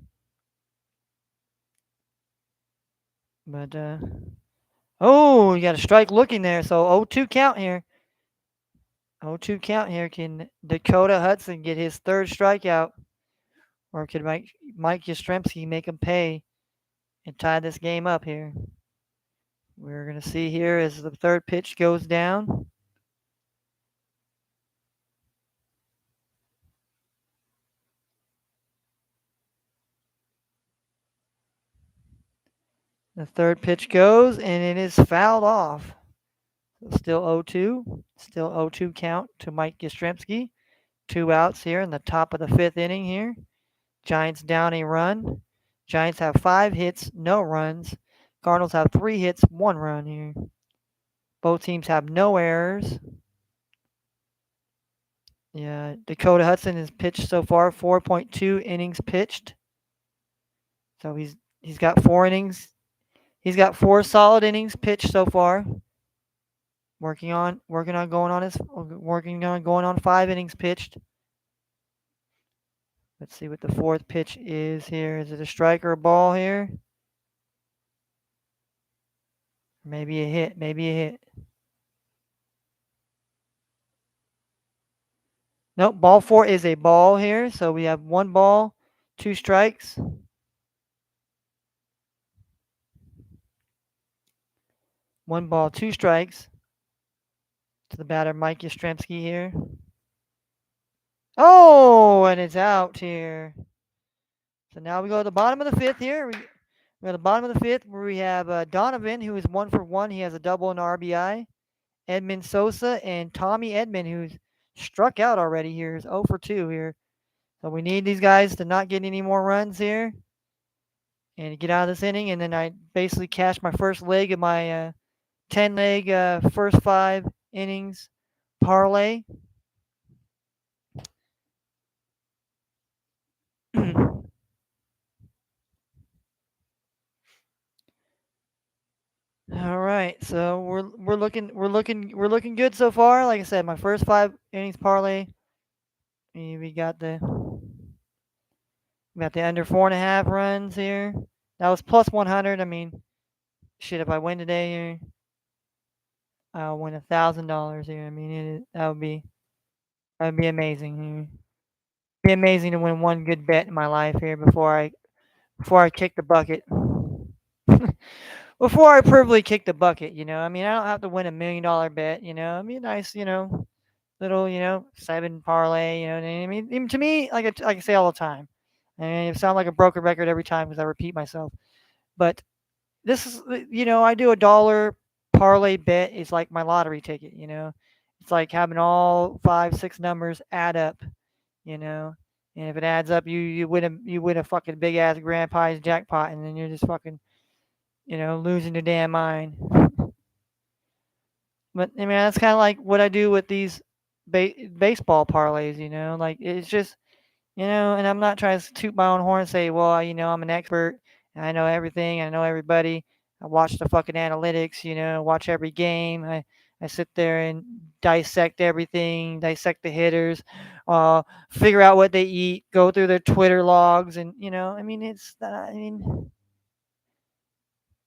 But you got a strike looking there, so 0-2 count here. 0-2 count here. Can Dakota Hudson get his third strikeout, or can Mike Yastrzemski make him pay and tie this game up here? We're gonna see here as the third pitch goes down. The third pitch goes, and it is fouled off. Still 0-2. Still 0-2 count to Mike Yastrzemski. 2 outs here in the top of the 5th inning here. Giants down a run. Giants have 5 hits, no runs. Cardinals have 3 hits, 1 run here. Both teams have no errors. Yeah, Dakota Hudson has pitched so far 4.2 innings pitched. So he's got 4 innings. He's got 4 solid innings pitched so far. Working on going on 5 innings pitched. Let's see what the 4th pitch is here. Is it a strike or a ball here? Maybe a hit. Nope, ball 4 is a ball here. So we have 1 ball, 2 strikes. 1 ball, 2 strikes to the batter, Mike Yastrzemski here. Oh, and it's out here. So now we go to the bottom of the 5th here. We go to the bottom of the 5th where we have Donovan, who is 1 for 1. He has a double and RBI. Edmund Sosa and Tommy Edman, who's struck out already here, is 0 for 2 here. So we need these guys to not get any more runs here and get out of this inning. And then I basically cashed my first leg of my 10-leg first 5 innings parlay. All right, so we're looking good so far. Like I said, my first 5 innings parlay. We got the under 4.5 runs here. That was plus 100. I mean, shit, if I win today here, I'll win $1,000 here. I mean, that would be amazing. It'd be amazing to win one good bet in my life here before I kick the bucket. Before I probably kick the bucket, I mean, I don't have to win $1 million bet, I mean, nice, little, 7 parlay, what I mean? Even to me, like I say all the time, I mean, it sounds like a broken record every time because I repeat myself. But this is, I do $1 parlay bet. It's like my lottery ticket, It's like having all 5, 6 numbers add up, And if it adds up, you win a fucking big ass grand prize jackpot, and then you're just fucking, losing your damn mind. But I mean, that's kind of like what I do with these baseball parlays. Like it's just, and I'm not trying to toot my own horn and say, well, I'm an expert and I know everything, I know everybody. I watch the fucking analytics, watch every game. I sit there and dissect everything, dissect the hitters, uh, figure out what they eat, go through their Twitter logs, and I mean, yeah,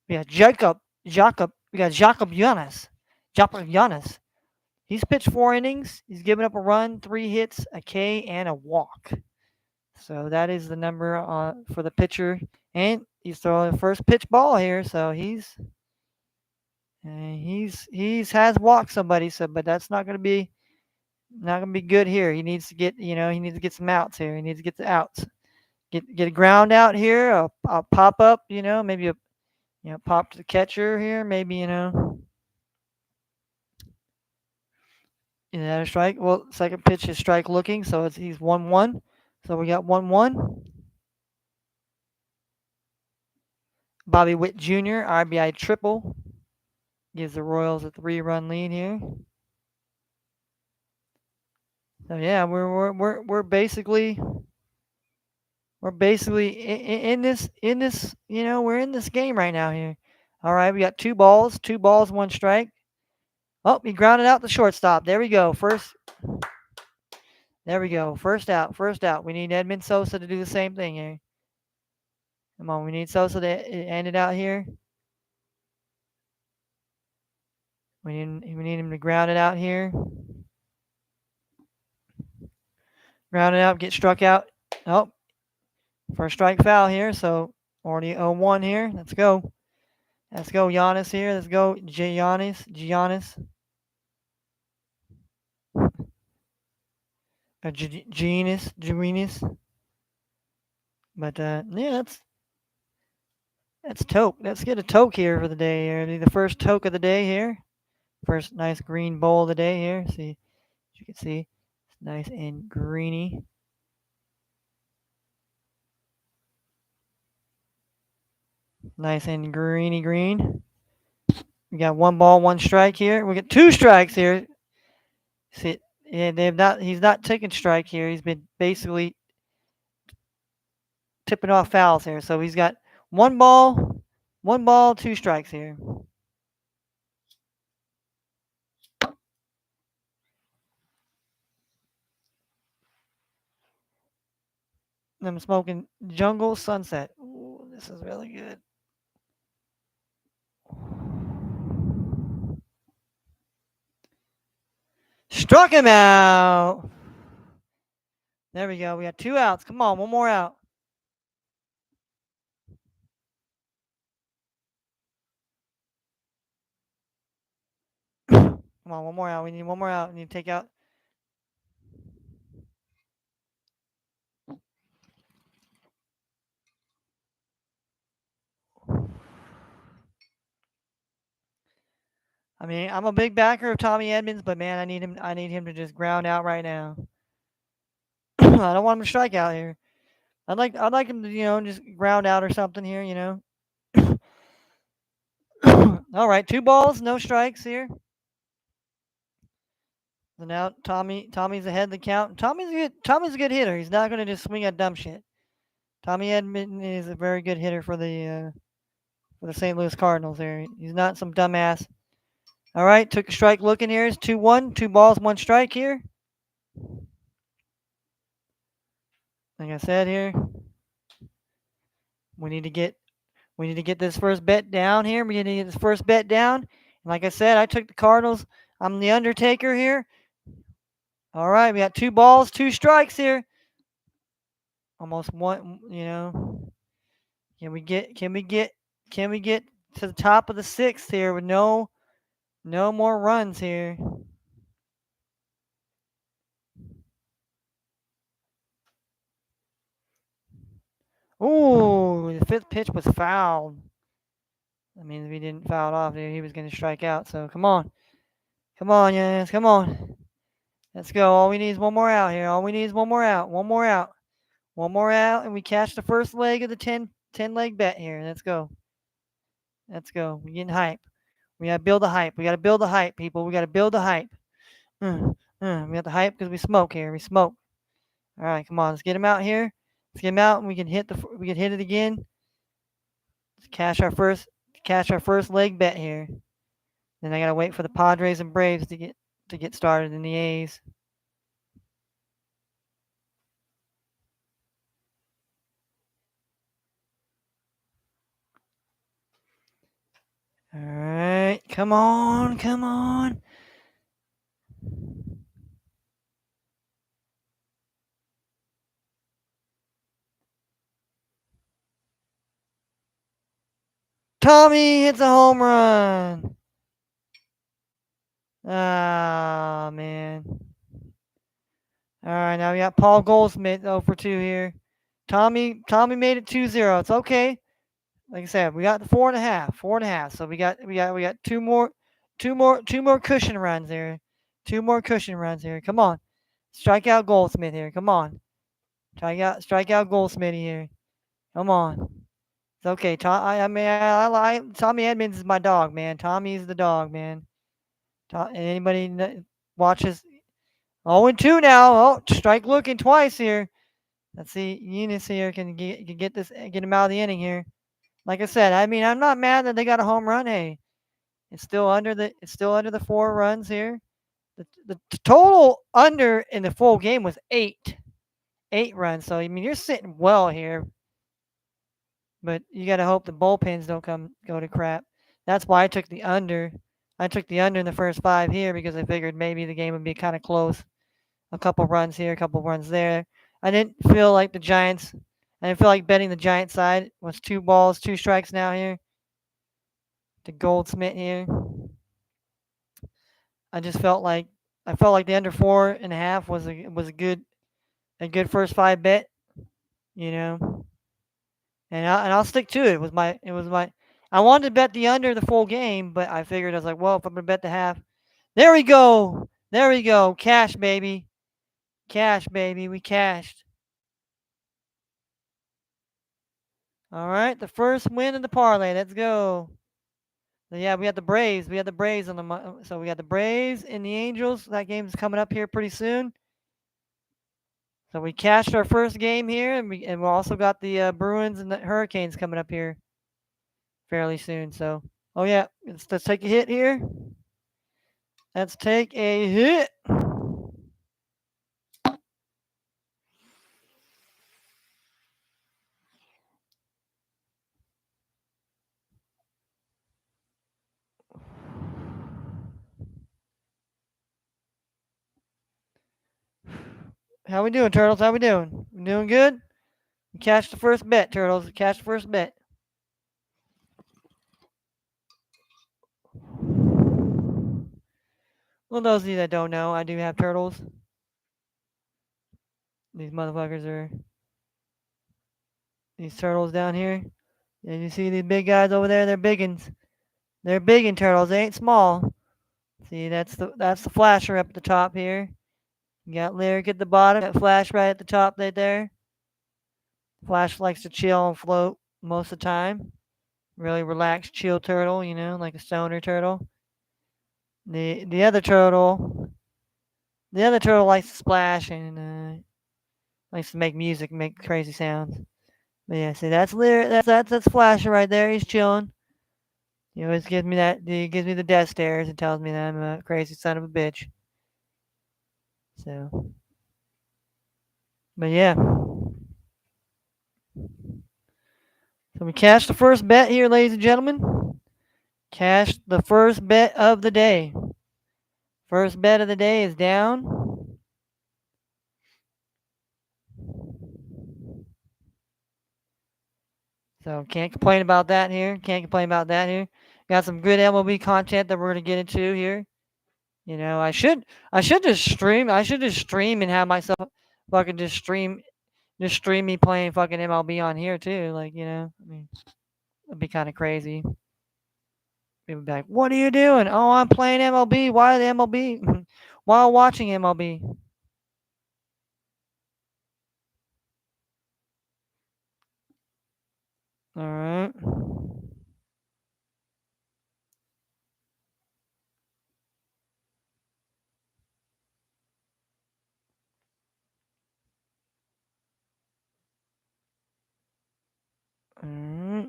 we got Jacob Giannis, Jacob Giannis. He's pitched 4 innings. He's given up a run, 3 hits, a K, and a walk. So that is the number for the pitcher, and he's throwing the first pitch ball here. So he's has walked somebody. So, but that's not gonna be good here. He needs to get some outs here. He needs to get the outs. Get a ground out here. I'll pop up. Maybe pop to the catcher here. Maybe is that a strike? Well, second pitch is strike looking, so he's 1-1. So we got 1-1. Bobby Witt Jr. RBI triple gives the Royals a 3-run lead here. So yeah, we're basically in this we're in this game right now here. All right, we got 2 balls, 1 strike. Oh, he grounded out the shortstop. There we go. There we go. First out. We need Edmund Sosa to do the same thing here. Come on, we need Sosa to end it out here. We need him to ground it out here. Ground it out, get struck out. Oh, first strike foul here. So already 0-1 here. Let's go. Let's go, Giannis here. Let's go, Giannis. Genius. But yeah, that's toke. Let's get a toke here for the day here. The first toke of the day here. First nice green bowl of the day here. See, as you can see, it's nice and greeny. Nice and greeny green. We got 1 ball, 1 strike here. We got 2 strikes here. See, yeah, he's not taking strike here. He's been basically tipping off fouls here. So he's got 1 ball, 2 strikes here. I'm smoking Jungle Sunset. Ooh, this is really good. Struck him out. There we go. We got 2 outs. Come on, 1 more out. Come on, 1 more out. We need 1 more out. We need to take out. I mean, I'm a big backer of Tommy Edmonds, but man, I need him to just ground out right now. I don't want him to strike out here. I'd like him to, just ground out or something here. All right, 2 balls, no strikes here. So now Tommy's ahead of the count. Tommy's a good hitter. He's not gonna just swing at dumb shit. Tommy Edmonton is a very good hitter for the St. Louis Cardinals there. He's not some dumbass. All right, took a strike looking here. It's 2-1, 2 balls, 1 strike here. Like I said here, we need to get this first bet down here. We need to get this first bet down. And like I said, I took the Cardinals. I'm the Undertaker here. All right, we got 2 balls, 2 strikes here. Almost one, Can we get to the top of the 6th here with no more runs here? Ooh, the 5th pitch was fouled. I mean, if he didn't foul it off, he was going to strike out. So come on, yes, come on. Let's go. All we need is 1 more out here. All we need is 1 more out. 1 more out. 1 more out, and we catch the first leg of the 10 leg bet here. Let's go. We're getting hype. We got to build the hype. People. We got to build the hype. We got the hype because we smoke here. We smoke. All right, come on. Let's get him out here. Let's get him out, and we can hit it again. Let's cash our first leg bet here. Then I gotta wait for the Padres and Braves to get started in the A's. All right, come on, come on. Tommy hits a home run. Ah, man. All right, now we got Paul Goldsmith 0 for 2 here. Tommy made it 2-0. It's okay. Like I said, we got the 4.5, 4.5. So we got two more cushion runs here. Two more cushion runs here. Come on. Strike out Goldsmith here. Come on. Strike out Goldsmith here. Come on. It's okay. Tommy Edmonds is my dog, man. Tommy's the dog, man. Anybody watches 0-2 now. Oh, strike looking twice here. Let's see. Eunice here can get him out of the inning here. Like I said, I mean, I'm not mad that they got a home run. Hey, it's still under the 4 runs here. The total under in the full game was 8 runs. So I mean, you're sitting well here, but you got to hope the bullpens don't go to crap. That's why I took the under. I took the under in the first 5 here because I figured maybe the game would be kind of close. A couple runs here, a couple runs there. I didn't feel like the Giants. I didn't feel like betting the Giant side. It was 2 balls, 2 strikes now here to Goldsmith here. I felt like the under 4.5 was a good first 5 bet, you know, and I'll stick to it. It was my I wanted to bet the under the full game, but I figured I was like, well, if I'm gonna bet the half, there we go, cash baby, we cashed. All right, the first win in the parlay. Let's go. So yeah, we had the Braves. So we got the Braves and the Angels. That game's coming up here pretty soon. So we cashed our first game here, and we also got the Bruins and the Hurricanes coming up here fairly soon. So, oh yeah, let's take a hit here. Let's take a hit. How we doing, Turtles? How we doing? We doing good? We cashed the first bet, Turtles. We cashed the first bet. Well, those of you that don't know, I do have turtles. These motherfuckers are these turtles down here. And you see these big guys over there? They're biggins. They're biggin turtles. They ain't small. See, that's the flasher up at the top here. You got Lyric at the bottom. Got Flash right at the top right there. Flash likes to chill and float most of the time. Really relaxed, chill turtle, like a stoner turtle. The other turtle, likes to splash and likes to make music, and make crazy sounds. But yeah, see, that's Lyric. That's Flasher right there. He's chilling. He always gives me that. He gives me the death stares and tells me that I'm a crazy son of a bitch. So, but yeah. So we cashed the first bet here, ladies and gentlemen. Cashed the first bet of the day. First bet of the day is down. So can't complain about that here. Got some good MLB content that we're gonna get into here. I should just stream. I should just stream and have myself fucking just stream me playing fucking MLB on here too. Like, I mean, it'd be kind of crazy. People would be like, "What are you doing?" "Oh, I'm playing MLB." "Why the MLB?" "While watching MLB." All right. All right.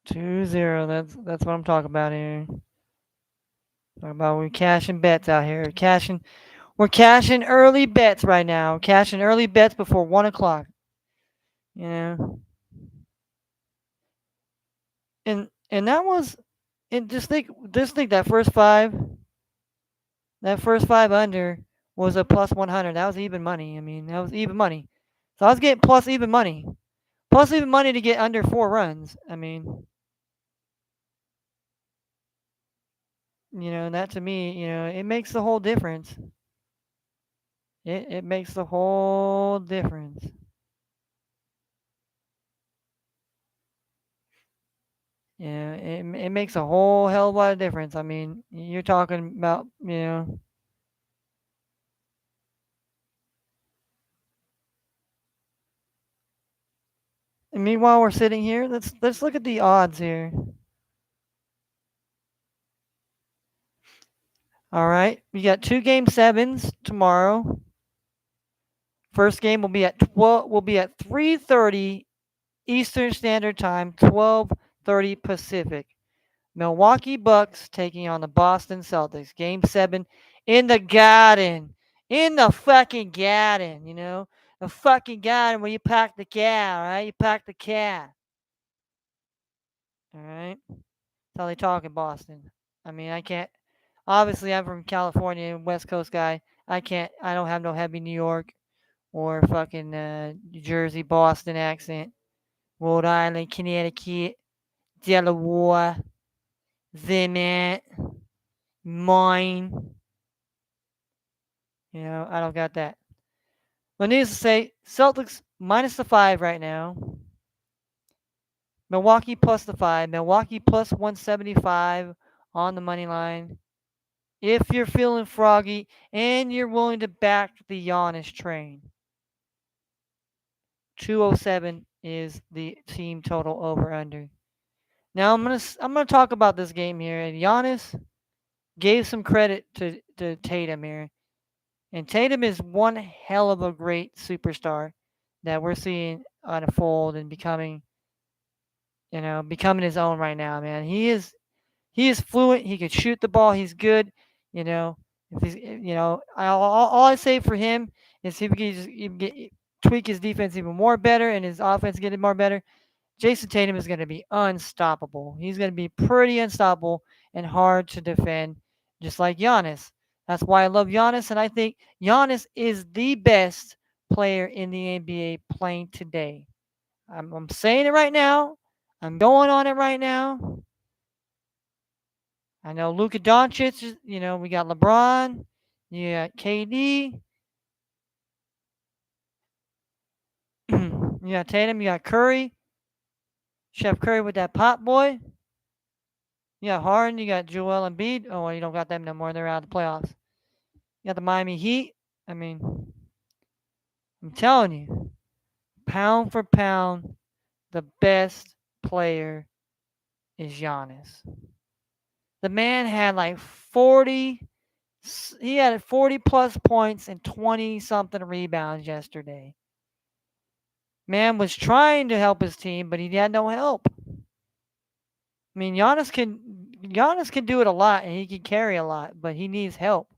2-0. That's what I'm talking about here. Talking about we cashing bets out here. We're cashing early bets right now. Cashing early bets before 1 o'clock. You know, and that was, and just think that first five under was a plus 100. That was even money. I mean, that was even money. So I was getting plus even money to get under 4 runs. I mean, that to me, it makes the whole difference. It makes the whole difference. Yeah, it makes a whole hell of a lot of difference. I mean, you're talking about, and meanwhile we're sitting here. Let's look at the odds here. All right, we got two game sevens tomorrow. First game will be at 12. Will be at 3:30 Eastern Standard Time, 12:30 Pacific. Milwaukee Bucks taking on the Boston Celtics. Game 7 in the Garden. In the fucking Garden, The fucking Garden where you pack the cat, all right? You pack the cat. All right? That's how they talk in Boston. I mean, I can't. Obviously, I'm from California, West Coast guy. I don't have no heavy New York or fucking New Jersey, Boston accent. Rhode Island, Connecticut, Delaware, Vermont, mine. I don't got that. But needless to say, Celtics minus the 5 right now. Milwaukee plus the 5. Milwaukee plus 175 on the money line. If you're feeling froggy and you're willing to back the Giannis train, 207 is the team total over under. Now I'm gonna talk about this game here. And Giannis gave some credit to Tatum here. And Tatum is one hell of a great superstar that we're seeing unfold and becoming his own right now, man. He is fluent. He can shoot the ball. He's good. You know, if he's, all I say for him is if he can just even tweak his defense even more better and his offense getting more better, Jason Tatum is going to be unstoppable. He's going to be pretty unstoppable and hard to defend, just like Giannis. That's why I love Giannis, and I think Giannis is the best player in the NBA playing today. I'm saying it right now. I'm going on it right now. I know Luka Doncic, we got LeBron, you got KD, you got Tatum, you got Curry, Chef Curry with that pop boy. You got Harden, you got Joel Embiid. Oh, well, you don't got them no more. They're out of the playoffs. You got the Miami Heat. I mean, I'm telling you, pound for pound, the best player is Giannis. The man had like 40. He had 40 plus points and 20 something rebounds yesterday. Man was trying to help his team, but he had no help. I mean, Giannis can do it a lot and he can carry a lot, but he needs help.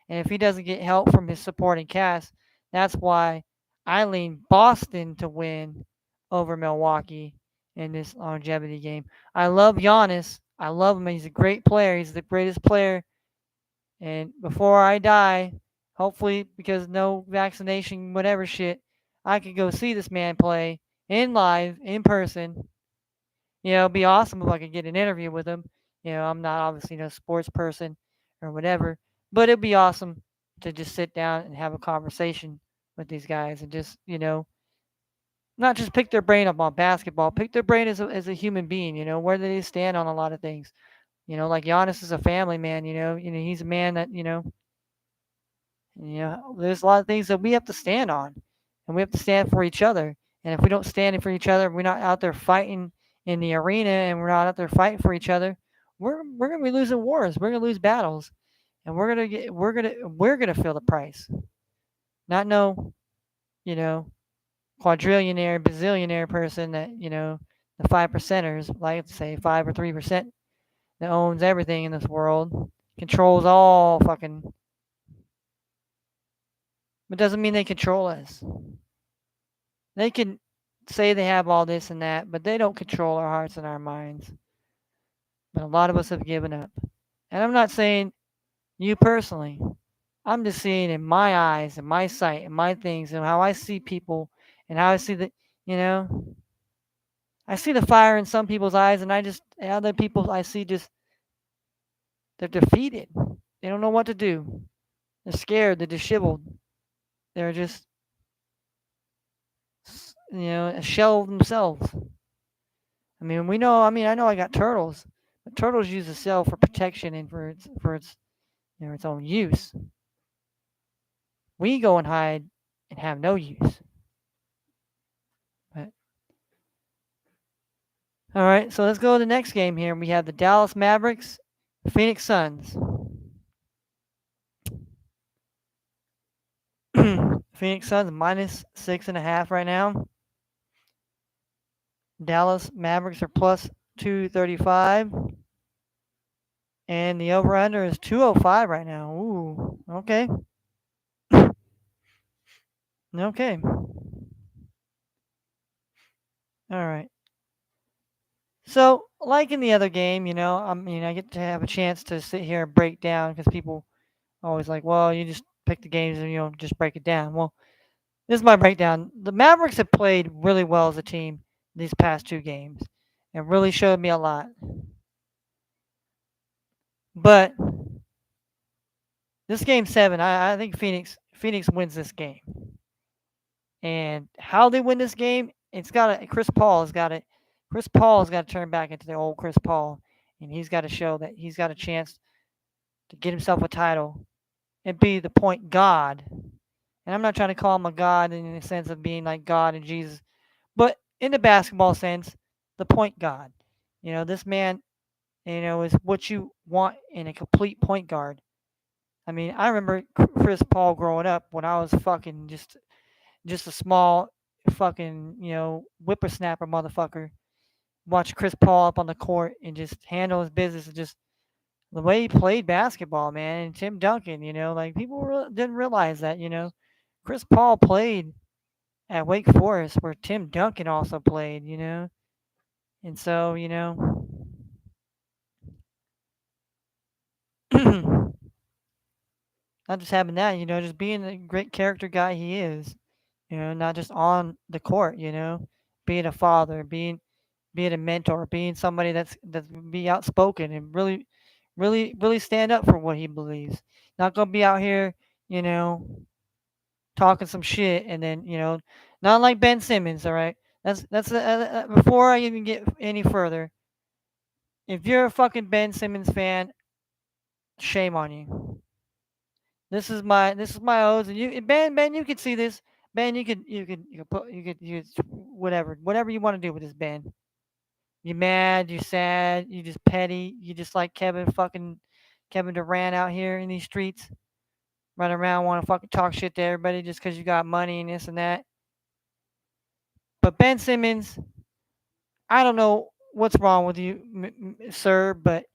And if he doesn't get help from his supporting cast, that's why I lean Boston to win over Milwaukee in this longevity game. I love Giannis. I love him. He's a great player. He's the greatest player. And before I die, hopefully, because no vaccination, whatever shit, I could go see this man play in live, in person. It'd be awesome if I could get an interview with him. I'm not obviously no sports person or whatever, but it'd be awesome to just sit down and have a conversation with these guys and just, not just pick their brain up on basketball, pick their brain as a human being, where do they stand on a lot of things. Like Giannis is a family man, he's a man that, there's a lot of things that we have to stand on and we have to stand for each other. And if we don't stand for each other, we're not out there fighting in the arena and we're not out there fighting for each other, we're gonna be losing wars. We're gonna lose battles, and we're gonna feel the price. Not no, you know, quadrillionaire, bazillionaire person that the 5%ers, like to say 5 or 3% that owns everything in this world, controls all fucking. But doesn't mean they control us. They can say they have all this and that, but they don't control our hearts and our minds. But a lot of us have given up. And I'm not saying you personally. I'm just seeing in my eyes and my sight and my things and how I see people and how I see the, you know, I see the fire in some people's eyes and other people I see just, they're defeated. They don't know what to do. They're scared. They're disheveled. They're just, a shell of themselves. I know I got turtles, but turtles use a cell for protection and its own use. We go and hide and have no use. But, all right, so let's go to the next game here. We have the Dallas Mavericks, Phoenix Suns. Phoenix Suns -6.5 right now. Dallas Mavericks are plus 235. And the over under is 205 right now. Ooh, okay. Okay. All right. So, like in the other game, I get to have a chance to sit here and break down because people always like, well, you just pick the games and just break it down. Well, this is my breakdown. The Mavericks have played really well as a team these past two games and really showed me a lot. But this game seven, I think Phoenix wins this game. And how they win this game, Chris Paul has got to turn back into the old Chris Paul, and he's got to show that he's got a chance to get himself a title and be the point god. And I'm not trying to call him a god in the sense of being like God and Jesus, but in the basketball sense, the point god. This man, is what you want in a complete point guard. I remember Chris Paul growing up when I was fucking just a small fucking, whippersnapper motherfucker. Watch Chris Paul up on the court and just handle his business and just the way he played basketball, man. And Tim Duncan, like people didn't realize that, Chris Paul played at Wake Forest where Tim Duncan also played, And so, not just having that, just being the great character guy he is, not just on the court, being a father, being a mentor, being somebody that's be outspoken and really, really, really stand up for what he believes. Not gonna be out here, you know, talking some shit and then not like Ben Simmons. All right, that's before I even get any further. If you're a fucking Ben Simmons fan, shame on you. This is my O's, and Ben, you could see this. Ben, you could whatever you want to do with this, Ben. You mad, you sad, you just petty, you just like Kevin Durant out here in these streets, running around want to fucking talk shit to everybody just because you got money and this and that. But Ben Simmons, I don't know what's wrong with you, sir, but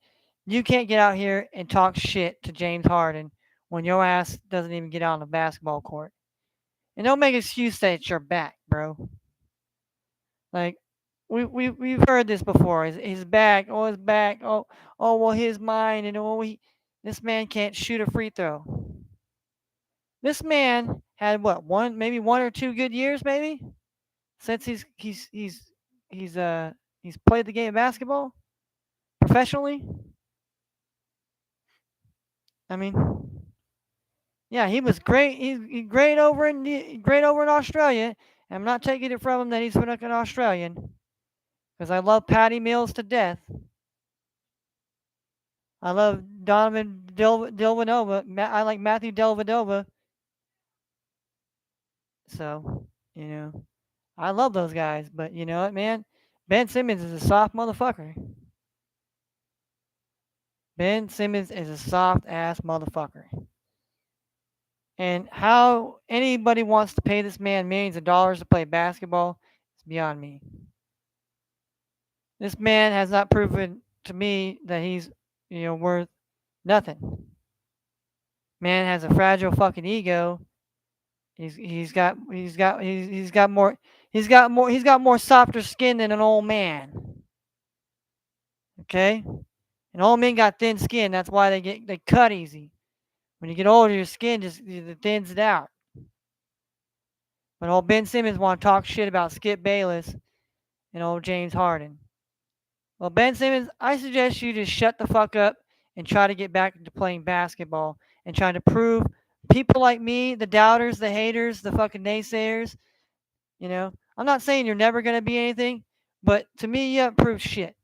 you can't get out here and talk shit to James Harden when your ass doesn't even get out on the basketball court. And don't make an excuse that it's your back, bro. Like we've heard this before. His back, oh his back, well his mind, and this man can't shoot a free throw. This man had what maybe 1 or 2 good years maybe since he's played the game of basketball professionally. I mean, yeah, he was great. He's great over in Australia. I'm not taking it from him that he's an Australian because I love Patty Mills to death. I love Donovan Delvanova. I like Matthew Delvanova. So, I love those guys. But you know what, man? Ben Simmons is a soft motherfucker. Ben Simmons is a soft ass motherfucker. And how anybody wants to pay this man millions of dollars to play basketball is beyond me. This man has not proven to me that he's, worth nothing. Man has a fragile fucking ego. He's got more softer skin than an old man. Okay? And old men got thin skin. That's why they cut easy. When you get older, your skin just thins it out. But old Ben Simmons want to talk shit about Skip Bayless and old James Harden. Well, Ben Simmons, I suggest you just shut the fuck up and try to get back into playing basketball and trying to prove people like me, the doubters, the haters, the fucking naysayers, I'm not saying you're never going to be anything, but to me, you haven't proved shit.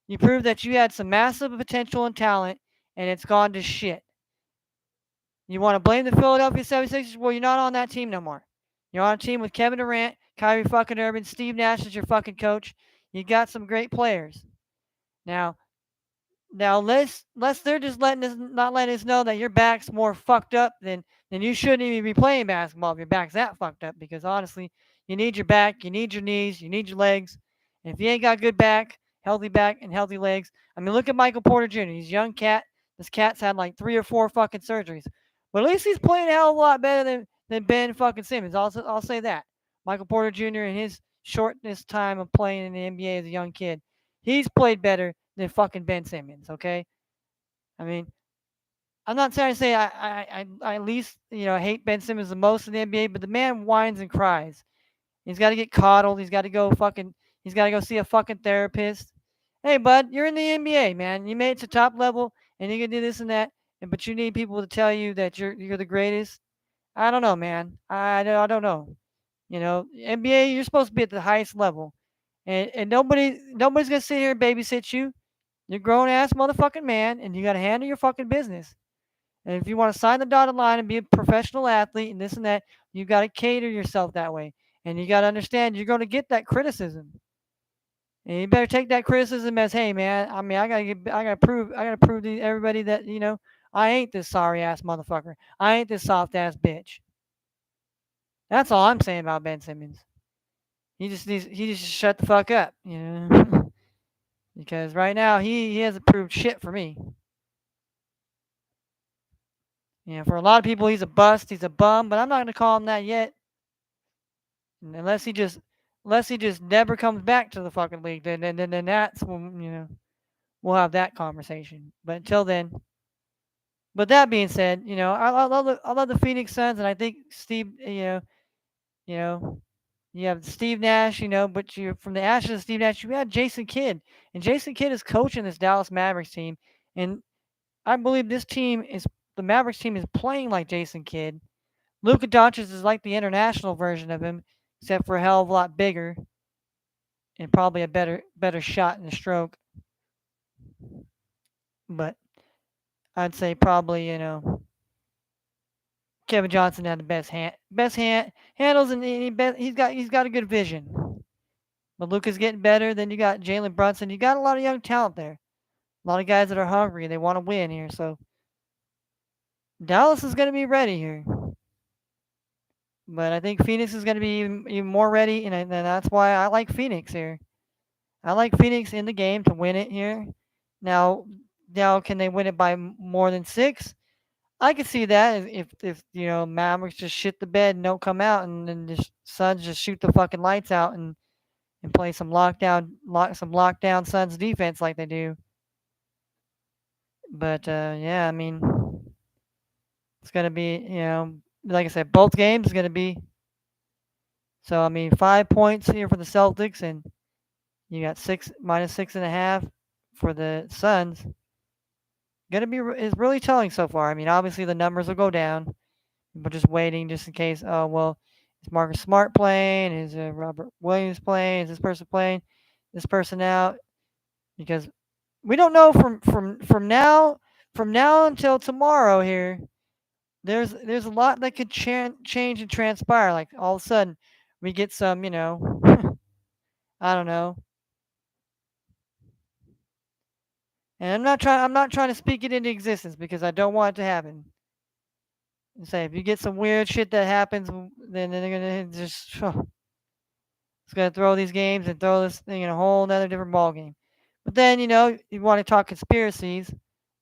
You proved that you had some massive potential and talent, and it's gone to shit. You want to blame the Philadelphia 76ers? Well, you're not on that team no more. You're on a team with Kevin Durant, Kyrie fucking Irving, Steve Nash is your fucking coach. You got some great players. Now, unless they're just not letting us know that your back's more fucked up, then you shouldn't even be playing basketball if your back's that fucked up. Because honestly, you need your back, you need your knees, you need your legs. And if you ain't got good back, and healthy legs, I mean, look at Michael Porter Jr. He's a young cat. This cat's had like 3 or 4 fucking surgeries, but at least he's playing a hell of a lot better than Ben fucking Simmons. I'll say that. Michael Porter Jr. in his shortest time of playing in the NBA as a young kid, he's played better than fucking Ben Simmons. Okay, I mean, I'm not trying to say I at least hate Ben Simmons the most in the NBA, but the man whines and cries. He's got to get coddled. He's got to go see a fucking therapist. Hey, bud, you're in the NBA, man. You made it to top level, and you can do this and that, but you need people to tell you that you're the greatest. I don't know, man. I don't know. NBA, you're supposed to be at the highest level, and nobody's gonna sit here and babysit you. You're a grown ass motherfucking man, and you got to handle your fucking business. And if you want to sign the dotted line and be a professional athlete and this and that, you got to cater yourself that way. And you got to understand you're going to get that criticism. And you better take that criticism as, hey man, I mean, I gotta prove to everybody that I ain't this sorry ass motherfucker. I ain't this soft ass bitch. That's all I'm saying about Ben Simmons. He just shut the fuck up, because right now he hasn't proved shit for me. For a lot of people, he's a bust. He's a bum, but I'm not gonna call him that yet. Unless he just never comes back to the fucking league, then that's when we'll have that conversation. But until then, but that being said, I love the Phoenix Suns, and I think Steve, you know, you have Steve Nash, but you from the ashes of Steve Nash, you had Jason Kidd, and Jason Kidd is coaching this Dallas Mavericks team, and I believe the Mavericks team is playing like Jason Kidd. Luka Doncic is like the international version of him, except for a hell of a lot bigger and probably a better shot in the stroke. But I'd say probably Kevin Johnson had the best handles, and he's got a good vision. But Luka's getting better. Then you got Jalen Brunson. You got a lot of young talent there. A lot of guys that are hungry. They want to win here. So Dallas is going to be ready here. But I think Phoenix is going to be even more ready, and that's why I like Phoenix here. I like Phoenix in the game to win it here. Now, can they win it by more than 6? I could see that if Mavericks just shit the bed and don't come out, and then the Suns just shoot the fucking lights out and play some lockdown Suns defense like they do. But yeah, I mean, it's gonna be like I said, both games is gonna be. So I mean, 5 points here for the Celtics, and you got -6.5 for the Suns. Is really telling so far. I mean, obviously the numbers will go down. But just waiting just in case. Oh well, is Marcus Smart playing? Is Robert Williams playing? Is this person playing? This person out? Because we don't know from now until tomorrow here. There's a lot that could change and transpire. Like all of a sudden, we get some I don't know. And I'm not trying to speak it into existence because I don't want it to happen. And say if you get some weird shit that happens, then they're gonna just It's going to throw these games and throw this thing in a whole another different ball game. But then, you want to talk conspiracies.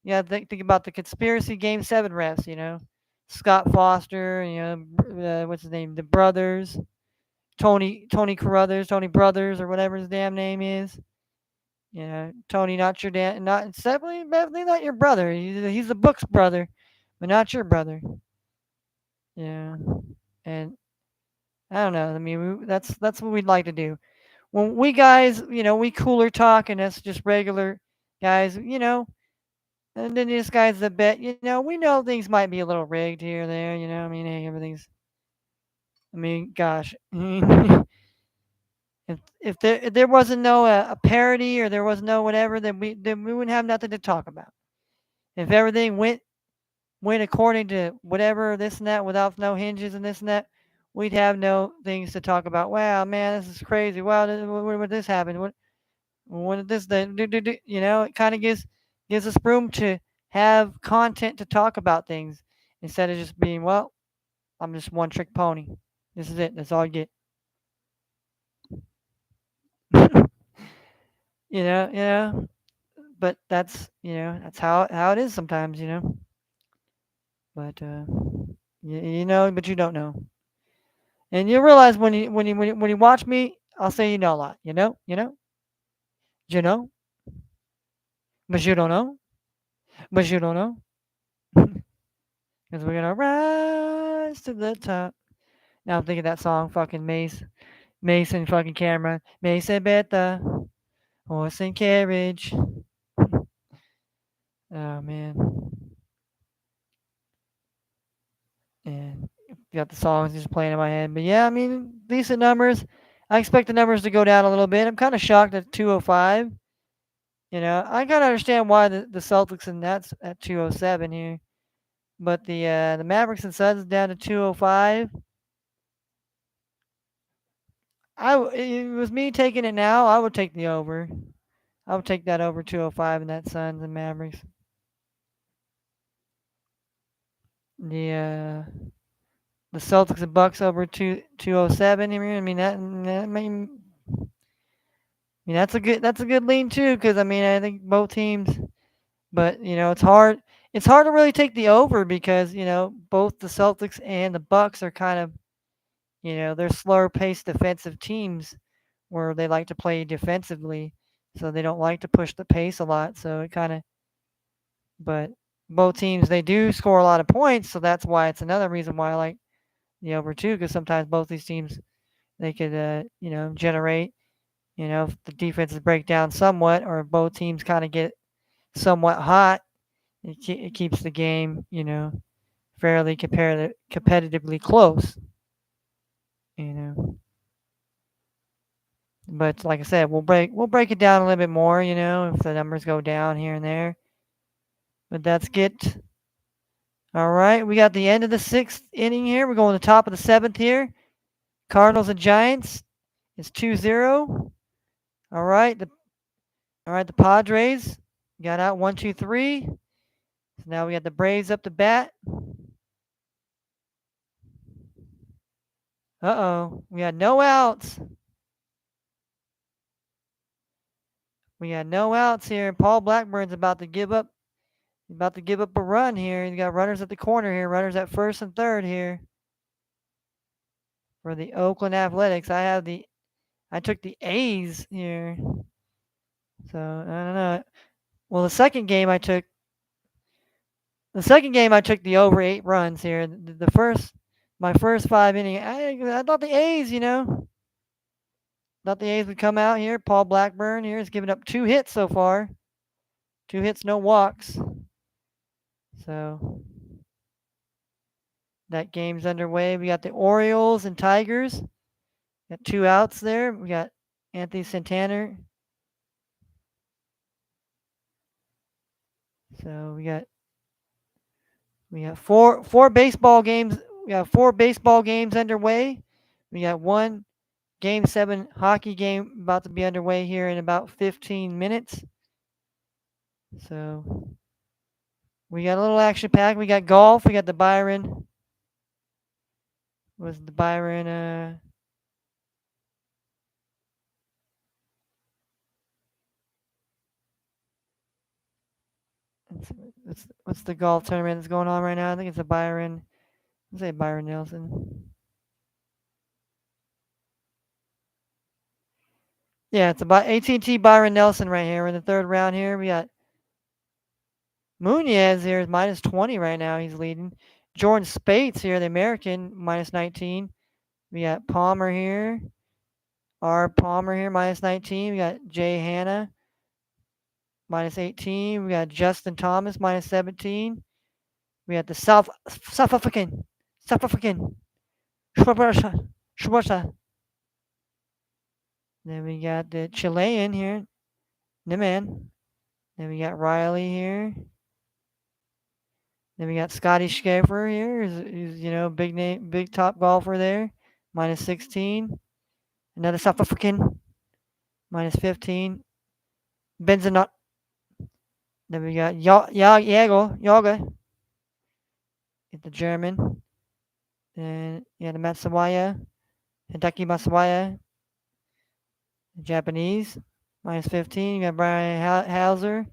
You got to think about the conspiracy Game 7 refs, Scott Foster, what's his name? The brothers. Tony Carruthers, Tony Brothers, or whatever his damn name is. Tony, not your dad, it's definitely not your brother. He's the book's brother, but not your brother. Yeah, and I don't know. I mean, that's what we'd like to do. When we guys, we cooler talk, and that's just regular guys, and then this guy's the bet. We know things might be a little rigged here or there. I mean, hey, everything's. I mean, gosh. If there wasn't no a parody or there was no whatever, then we wouldn't have nothing to talk about. If everything went according to whatever this and that without no hinges and this and that, we'd have no things to talk about. Wow, man, this is crazy. Wow, what this happened? What did this do? It kind of gives us room to have content to talk about things instead of just being, well, I'm just one trick pony. This is it. That's all I get. Yeah. But that's how it is sometimes. But but you don't know, and you realize when you watch me, I'll say a lot. You know, but you don't know, but you don't know, because we're gonna rise to the top. Now I'm thinking that song, fucking Mason, fucking Cameron, Mason Beta, horse and carriage. Oh man. And got the songs just playing in my head. But yeah, I mean, decent numbers. I expect the numbers to go down a little bit. I'm kind of shocked at 205. I kind of understand why the Celtics and Nets at 207 here, but the Mavericks and Suns down to 205. It was me taking it now. I would take the over. I would take that over 205 in that Suns and Mavericks. The the Celtics and Bucks over 207. I mean that's a good lean too, because I mean I think both teams, but it's hard to really take the over because both the Celtics and the Bucks are kind of they're slower paced defensive teams where they like to play defensively, so they don't like to push the pace a lot. So it kind of, but both teams they do score a lot of points, so that's why it's another reason why I like the over too, because sometimes both these teams they could generate. If the defenses break down somewhat, or both teams kind of get somewhat hot, it keeps the game, fairly competitively close. You know, but like I said, we'll break it down a little bit more. If the numbers go down here and there. But that's it. All right, we got the end of the sixth inning here. We're going to the top of the seventh here. Cardinals and Giants. It's 2-0. All right, the Padres got out 1-2-3. So now we got the Braves up to bat. We got no outs. We got no outs here. Paul Blackburn's about to give up. He's about to give up a run here. He's got runners at the corner here. Runners at first and third here for the Oakland Athletics. I took the A's here. So I don't know. Well, the second game I took the over 8 runs here. My first 5 inning, I thought the A's, thought the A's would come out here. Paul Blackburn here has given up 2 hits so far. 2 hits, no walks. So that game's underway. We got the Orioles and Tigers. Got 2 outs there. We got Anthony Santana. So we got four baseball games. We got 4 baseball games underway. We got one Game 7 hockey game about to be underway here in about 15 minutes. So we got a little action pack. We got golf. We got the Byron. Was the Byron What's the golf tournament that's going on right now? I think it's a Byron. Let's say Byron Nelson. Yeah, it's about AT&T Byron Nelson right here. We're in the third round here. We got Munoz here is minus 20 right now. He's leading. Jordan Spates here, the American, minus 19. We got Palmer here. R. Palmer here, minus 19. We got Jay Hanna, minus 18. We got Justin Thomas, minus 17. We got the South African, Schwarza. Then we got the Chilean here, Niman. Then we got Riley here. Then we got Scotty Scheffler here, who's big name, big top golfer there, minus 16. Another South African, minus 15. Benzenot. Then we got Yaga, the German. Then the Matsuyama, Hideki Matsuyama, the Japanese, minus 15. You got Brian Hauser.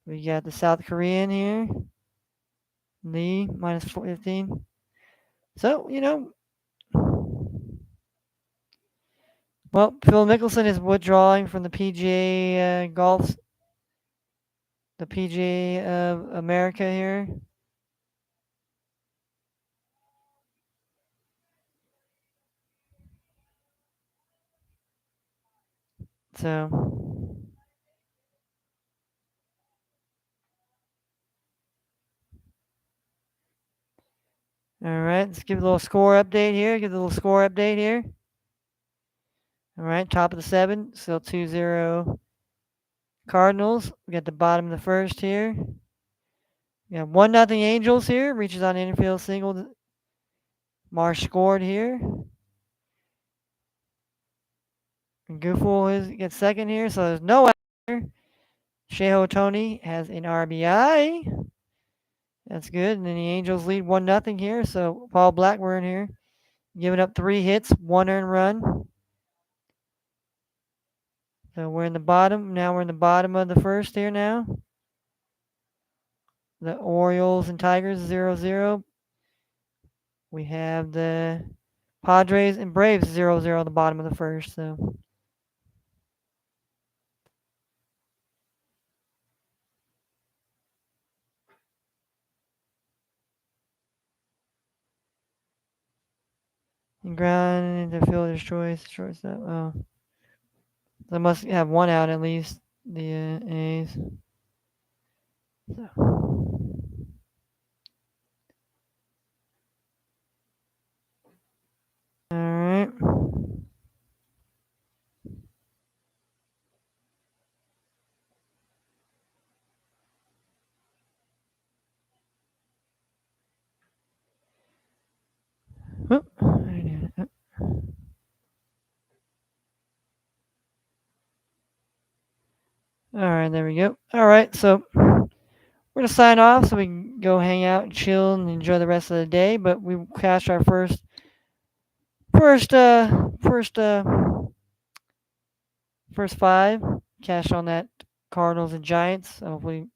We got the South Korean here, Lee, minus 15. So, well, Phil Mickelson is withdrawing from the PGA golf, the PGA of America here. So, all right, let's give a little score update here. All right, top of the 7, still 2-0 Cardinals. We got the bottom of the first here. We got 1-0 Angels here. Reaches on infield single. Marsh scored here. And Goofle gets second here, so there's no out here. Shohei Ohtani has an RBI. That's good. And then the Angels lead 1-0 here. So Paul Blackburn here giving up 3 hits, 1 earned run. So we're in the bottom. Now we're in the bottom of the first here now. The Orioles and Tigers 0-0. We have the Padres and Braves 0-0 at the bottom of the first. So and ground into fielder's choice. Shortstop. Oh, they must have 1 out at least. The A's. So. All right. All right, there we go. All right, so we're gonna sign off so we can go hang out and chill and enjoy the rest of the day. But we cashed our first 5. Cash on that Cardinals and Giants. Hopefully,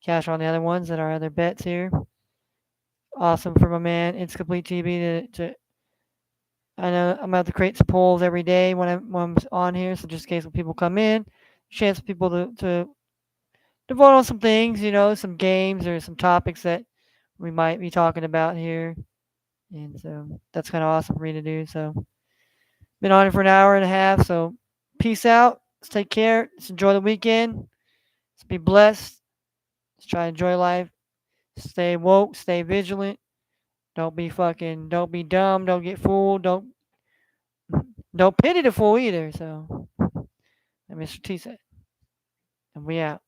cash on the other ones that are other bets here. Awesome for my man. It's Complete TV to I know I'm about to create some polls every day when I'm on here, so just in case when people come in, chance for people to vote on some things, some games or some topics that we might be talking about here. And so that's kind of awesome for me to do. So been on it for an hour and a half. So peace out. Let's take care. Let's enjoy the weekend. Let's be blessed. Let's try to enjoy life. Stay woke. Stay vigilant. Don't be dumb. Don't get fooled. Don't pity the fool either. So, and Mr. T said, and we out.